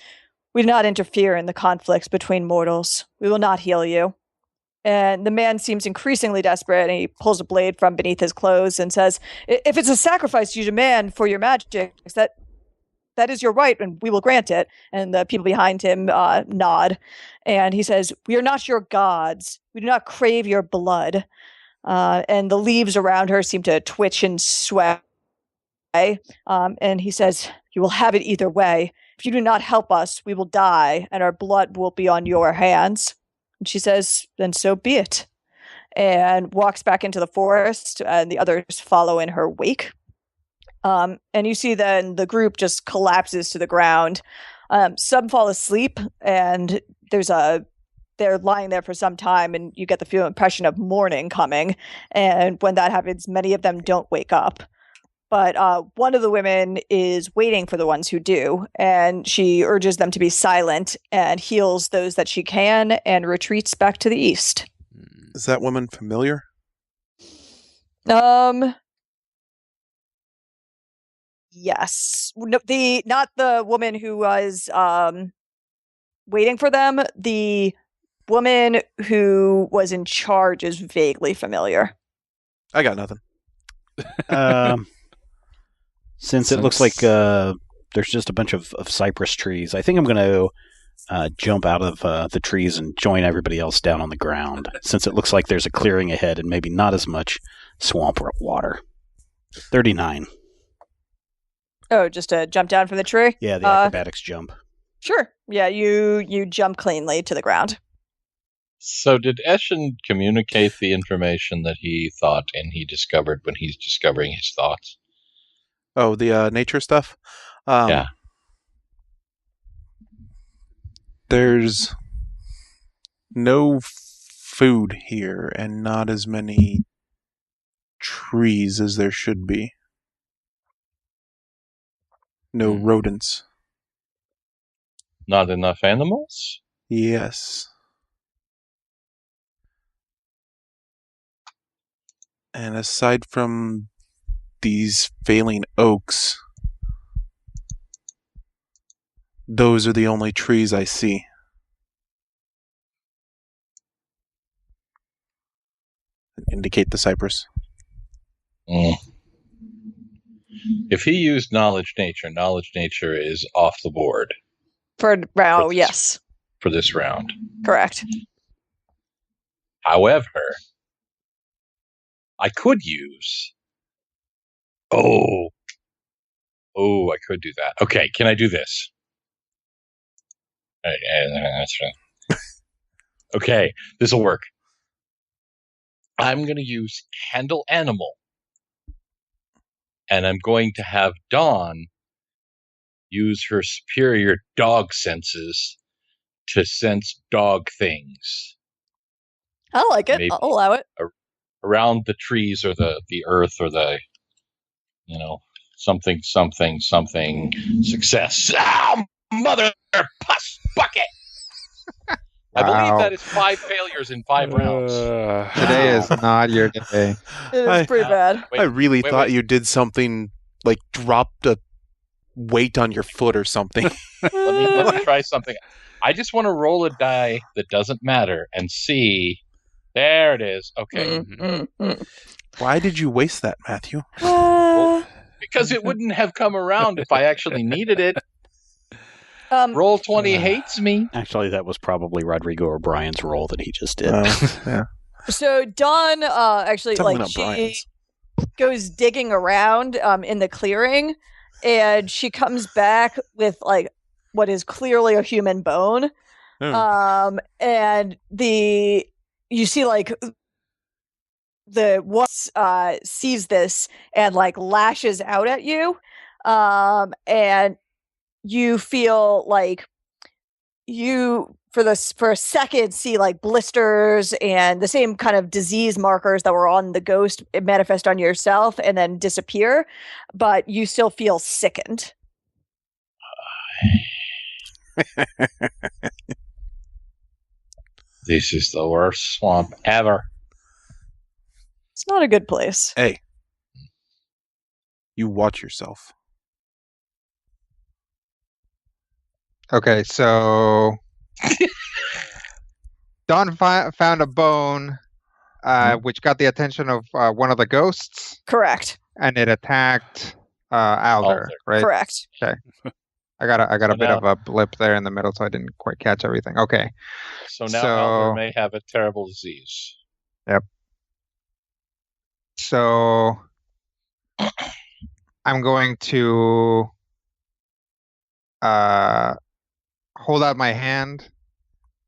We do not interfere in the conflicts between mortals. We will not heal you. And the man seems increasingly desperate, and he pulls a blade from beneath his clothes and says, if it's a sacrifice you demand for your magic, that is your right, and we will grant it. And the people behind him nod. And he says, we are not your gods. We do not crave your blood. And the leaves around her seem to twitch and sway. And he says, you will have it either way. If you do not help us, we will die, and our blood will be on your hands. And she says, then so be it. And walks back into the forest, and the others follow in her wake. And you see then the group just collapses to the ground. Some fall asleep, and they're lying there for some time, and you get the impression of morning coming. And when that happens, many of them don't wake up. But one of the women is waiting for the ones who do, and she urges them to be silent and heals those that she can and retreats back to the east. Is that woman familiar? Yes. No, not the woman who was waiting for them. The woman who was in charge is vaguely familiar. I got nothing. Since it looks like there's just a bunch of cypress trees, I think I'm going to jump out of the trees and join everybody else down on the ground, since it looks like there's a clearing ahead and maybe not as much swamp water. 39. Oh, just to jump down from the tree? Yeah, the acrobatics jump. Sure. Yeah, you jump cleanly to the ground. So did Eshin communicate the information that he thought and he discovered when he's discovering his thoughts? Oh, the nature stuff? Yeah. There's no food here and not as many trees as there should be. No rodents. Not enough animals? Yes. And aside from these failing oaks, those are the only trees I see. Indicate the cypress. If he used knowledge nature is off the board. Yes. For this round. Correct. However, I could use... Oh, I could do that. Okay, can I do this? That's right. Okay, this will work. I'm going to use Handle Animal. And I'm going to have Dawn use her superior dog senses to sense dog things. I like it. Maybe I'll allow it. Around the trees or the earth or the, something, success. Mother pus bucket! I believe that is 5 failures in 5 rounds. Today is not your day. It is pretty bad. I really thought you did something like dropped a weight on your foot or something. Let me try something. I just want to roll a die that doesn't matter and see. There it is. Okay. Why did you waste that, Matthew? Because it wouldn't have come around if I actually needed it. Roll 20 hates me. Actually, that was probably Rodrigo O'Brien's roll that he just did. Yeah. So Dawn actually she goes digging around in the clearing, and she comes back with what is clearly a human bone. And you see the one sees this and lashes out at you, and you feel like you for a second see blisters and the same kind of disease markers that were on the ghost manifest on yourself and then disappear, but you still feel sickened. This is the worst swamp ever. It's not a good place. Hey, you watch yourself. Okay, so Dawn found a bone, which got the attention of one of the ghosts. Correct. And it attacked Alder, right? Correct. Okay. I got a bit of a blip there in the middle, so I didn't quite catch everything. Okay. So now Alder may have a terrible disease. Yep. So I'm going to hold out my hand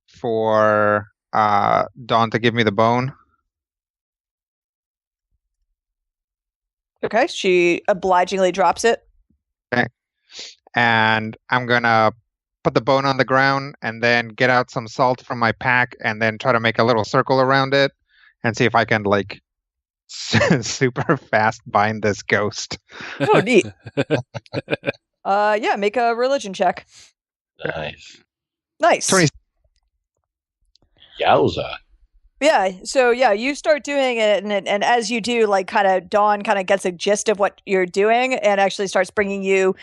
for Dawn to give me the bone. Okay, she obligingly drops it. Okay. And I'm going to put the bone on the ground and then get out some salt from my pack and then try to make a little circle around it and see if I can, like, super fast bind this ghost. Oh, neat. Yeah, make a religion check. Nice. 20. Yowza. Yeah, so yeah, you start doing it, and as you do, like, kind of Dawn kind of gets a gist of what you're doing, and actually starts bringing you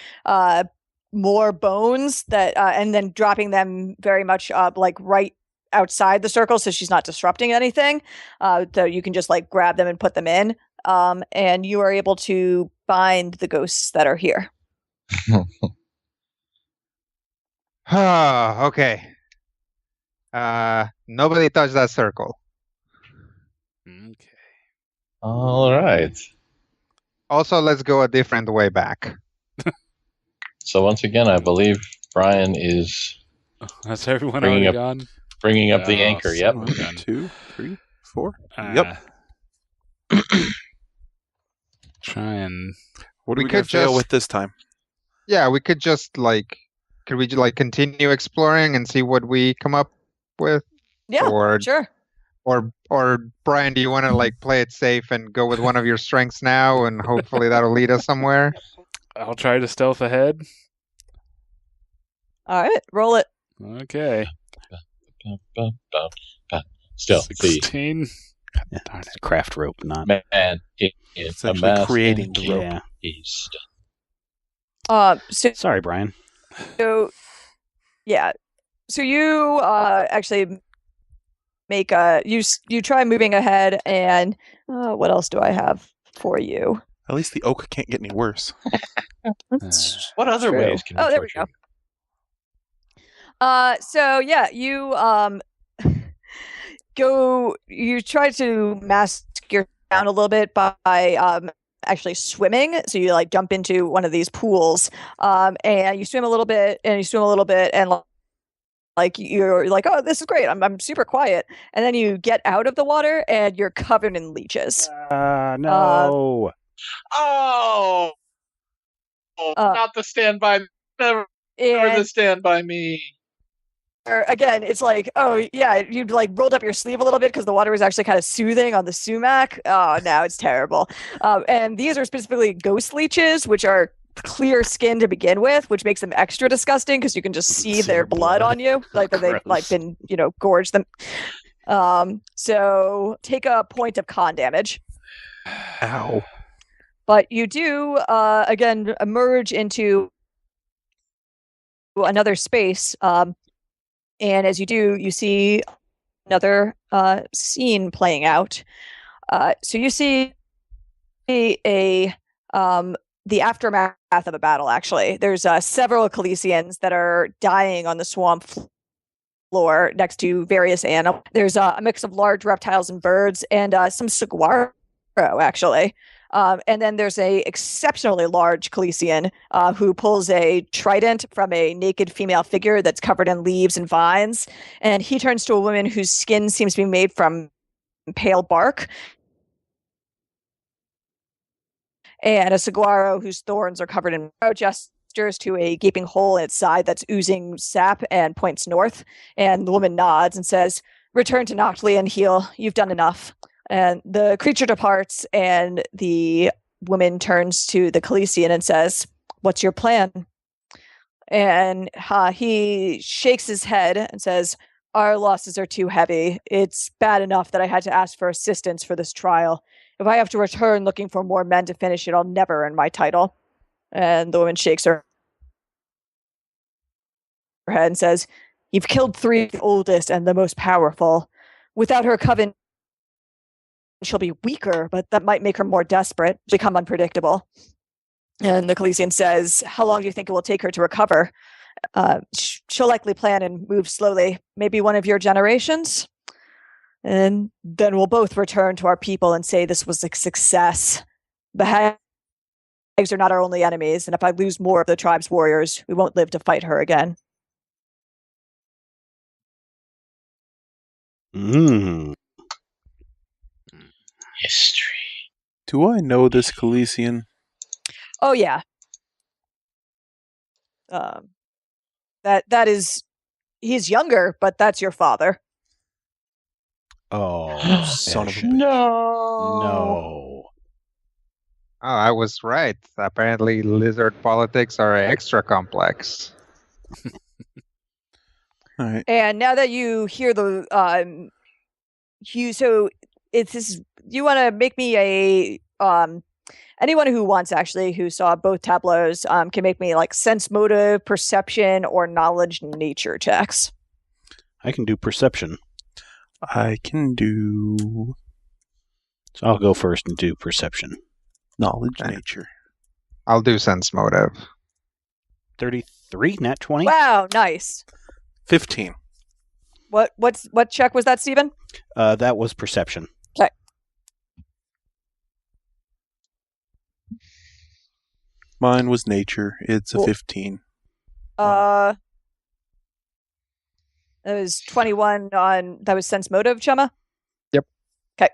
more bones that, and then dropping them very much like right outside the circle, so she's not disrupting anything. So you can just like grab them and put them in, and you are able to bind the ghosts that are here. Okay. Nobody touch that circle. Okay. All right. Also, let's go a different way back. So once again, I believe Brian is. That's everyone already gone. Bringing up the anchor. Yep. 1, 2, 3, 4. Yep. Try and. What do we could fail with this time? Yeah, we could just could we like continue exploring and see what we come up with? Yeah, sure. Or Brian, do you want to like play it safe and go with one of your strengths now, and hopefully that'll lead us somewhere? I'll try to stealth ahead. All right, roll it. Okay. Stealth 16. Yeah, darn it. Craft rope, not. Man, it's actually creating the rope. Sorry, Brian. So, yeah. So you actually make you try moving ahead, and what else do I have for you? At least the oak can't get any worse. What other ways can we there we go. So yeah, you you try to mask your down a little bit by actually swimming. So you like jump into one of these pools, and you swim a little bit, and like you're like, oh, this is great. I'm super quiet, and then you get out of the water, and you're covered in leeches. No. Not the Stand By Me. Never the Stand By Me. Again, it's like, oh yeah, you'd like rolled up your sleeve a little bit because the water was actually kind of soothing on the sumac. Oh, no, it's terrible. And these are specifically ghost leeches, which are clear skin to begin with, which makes them extra disgusting because you can just see their blood on you, like that they've like been, gorged them. So take a point of con damage. Ow. But you do again emerge into another space. And as you do, you see another scene playing out. So you see the aftermath of a battle, actually. There's several Calicians that are dying on the swamp floor next to various animals. There's a mix of large reptiles and birds and some saguaro, actually. And then there's a exceptionally large Calician who pulls a trident from a naked female figure that's covered in leaves and vines. And he turns to a woman whose skin seems to be made from pale bark. And a saguaro whose thorns are covered in gestures to a gaping hole in its side that's oozing sap and points north. And the woman nods and says, "Return to Noctli and heal. You've done enough." And the creature departs, and the woman turns to the Calician and says, "What's your plan?" And he shakes his head and says, "Our losses are too heavy. It's bad enough that I had to ask for assistance for this trial. If I have to return looking for more men to finish it, I'll never earn my title." And the woman shakes her head and says, "You've killed 3 of the oldest and the most powerful. Without her coven, she'll be weaker, but that might make her more desperate, become unpredictable." And the Khaleesian says, "How long do you think it will take her to recover?" "She'll likely plan and move slowly, maybe one of your generations. And then we'll both return to our people and say this was a success. The hags are not our only enemies, and if I lose more of the tribe's warriors, we won't live to fight her again." History. Do I know this Khaleesian? Oh yeah. That is, he's younger, but that's your father. Oh, son of a bitch. No. Oh, I was right. Apparently, lizard politics are extra complex. All right. And now that you hear the you want to make me a anyone who wants, actually, who saw both tableaus, can make me like sense motive, perception, or knowledge nature checks. I can do perception. I can do... So I'll go first and do perception. Knowledge nature. I'll do sense motive. 33, nat 20. Wow, nice. 15. What check was that, Stephen? That was perception. Okay. Mine was nature. It's a 15. That was 21 on... That was sense motive, Chema? Yep. Okay.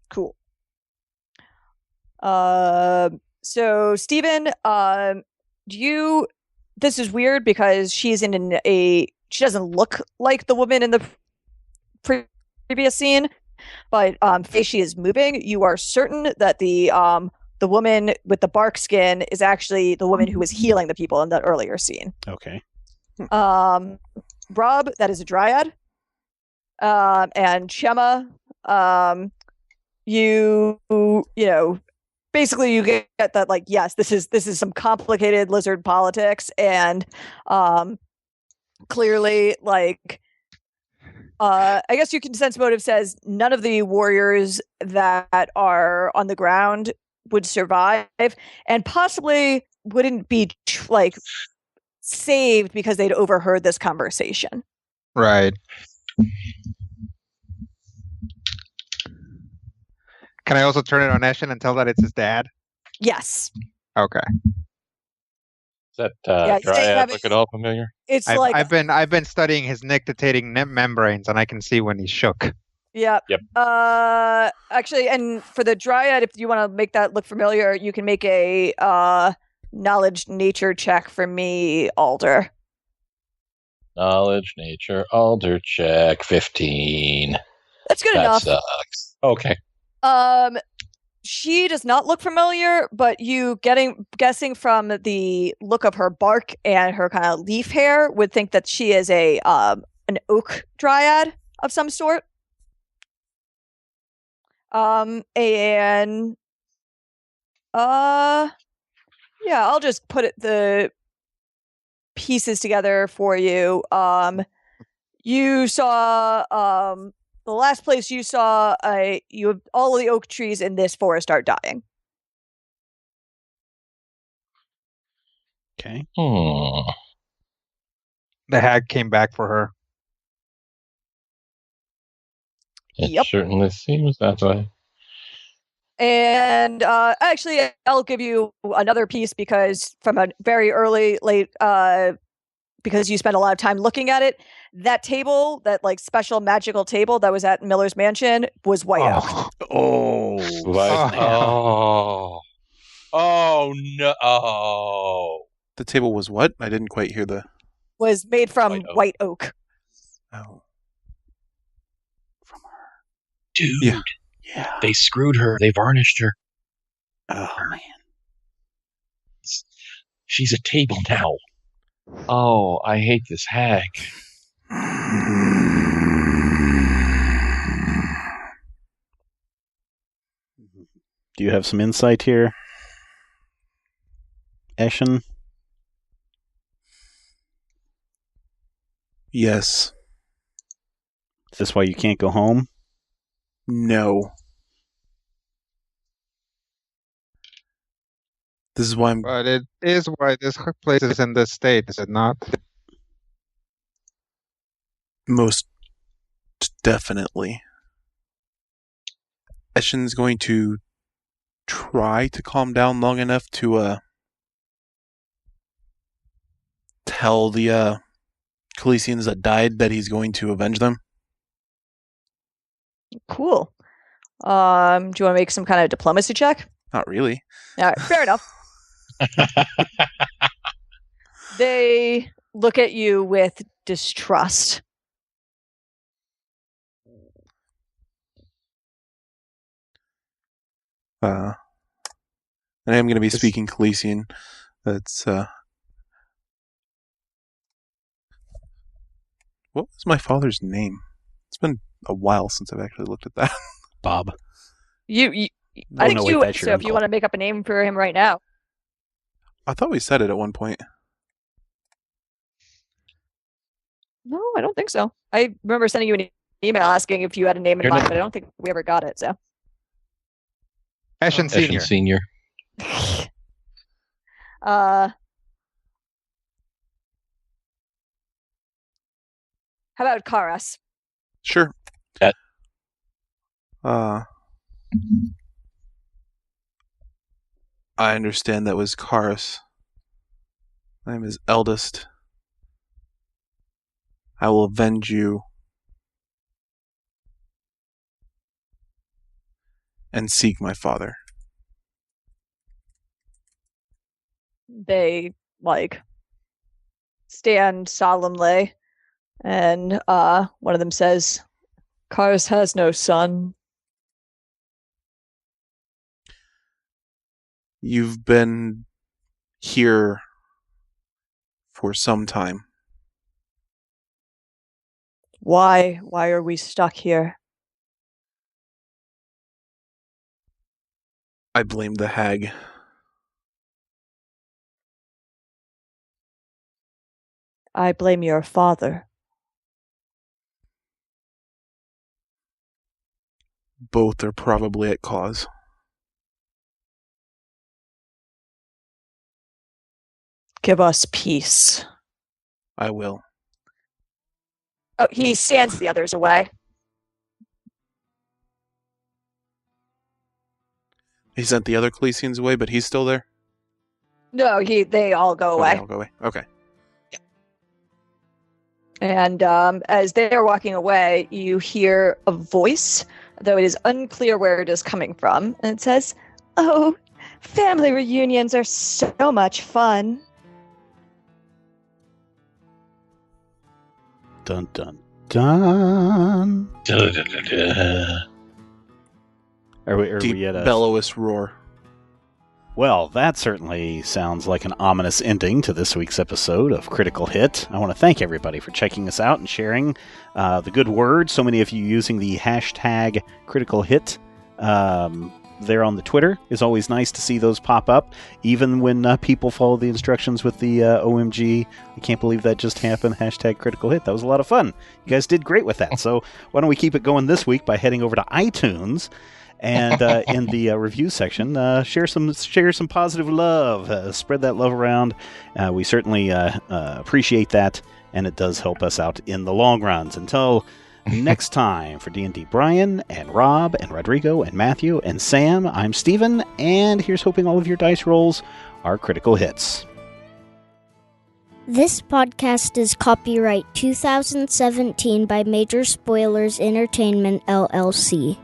Cool. So, Stephen, this is weird because she's she doesn't look like the woman in the previous scene, but face she is moving. You are certain that the woman with the bark skin is actually the woman who was healing the people in the earlier scene. Okay. Rob, that is a dryad. And Chema, you know, basically you get that, like, yes, this is some complicated lizard politics, and clearly, like, I guess you can sense motive says none of the warriors that are on the ground would survive, and possibly wouldn't be like saved because they'd overheard this conversation. Right. Can I also turn it on Eshin and tell that it's his dad? Yes. Okay. Is that dryad look at all familiar? It's I've been studying his nictitating membranes, and I can see when he's shook. Yeah. Yep. Actually, and for the dryad, if you want to make that look familiar, you can make a knowledge nature check for me, Alder. Knowledge nature Alder check 15. That's good that enough. Sucks. Okay. She does not look familiar, but you guessing from the look of her bark and her kind of leaf hair would think that she is an oak dryad of some sort. Yeah, I'll just put the pieces together for you. You saw the last place you saw all of the oak trees in this forest are dying. Okay. The hag came back for her. It certainly seems that way. And actually, I'll give you another piece because from a very late, because you spent a lot of time looking at it, that table, that like special magical table that was at Miller's mansion, was white oak. Oh no! Oh. The table was what? I didn't quite hear the... Was made from white oak. Oh. From her. Dude. Yeah. They screwed her. They varnished her. Oh, man. She's a table now. Oh, I hate this hag. Do you have some insight here, Eshin? Yes. Is this why you can't go home? No. This is why I'm... But it is why this place is in this state, is it not? Most definitely. Eshin's going to try to calm down long enough to tell the Calisians that died that he's going to avenge them. Cool. Do you want to make some kind of diplomacy check? Not really. All right, fair enough. They look at you with distrust. And I am going to be speaking Calisian. That's what was my father's name? It's been a while since I've actually looked at that. Bob. I think you. So if you want to make up a name for him right now. I thought we said it at one point. No, I don't think so. I remember sending you an email asking if you had a name in mind, but I don't think we ever got it. So. Eshin Senior. How about Karas? Sure. I understand that was Karas. I am his eldest. I will avenge you and seek my father. They stand solemnly, and one of them says, "Karas has no son." You've been here for some time. Why? Why are we stuck here? I blame the hag. I blame your father. Both are probably at cause. Give us peace. I will. Oh, he stands the others away. He sent the other Calisians away, but he's still there? No, they all go away. They all go away. Okay. And as they're walking away, you hear a voice, though it is unclear where it is coming from. And it says, "Oh, family reunions are so much fun." Dun, dun, dun. Are we at a bellowous roar? Well, that certainly sounds like an ominous ending to this week's episode of Critical Hit. I want to thank everybody for checking us out and sharing the good word. So many of you using the hashtag Critical Hit there on the Twitter. It's always nice to see those pop up, even when people follow the instructions with the OMG. I can't believe that just happened. Hashtag Critical Hit. That was a lot of fun. You guys did great with that. So why don't we keep it going this week by heading over to iTunes and in the review section, share some positive love. Spread that love around. We certainly appreciate that, and it does help us out in the long runs. Until next time, for D&D Brian and Rob and Rodrigo and Matthew and Sam, I'm Steven, and here's hoping all of your dice rolls are critical hits. This podcast is copyright 2017 by Major Spoilers Entertainment, LLC.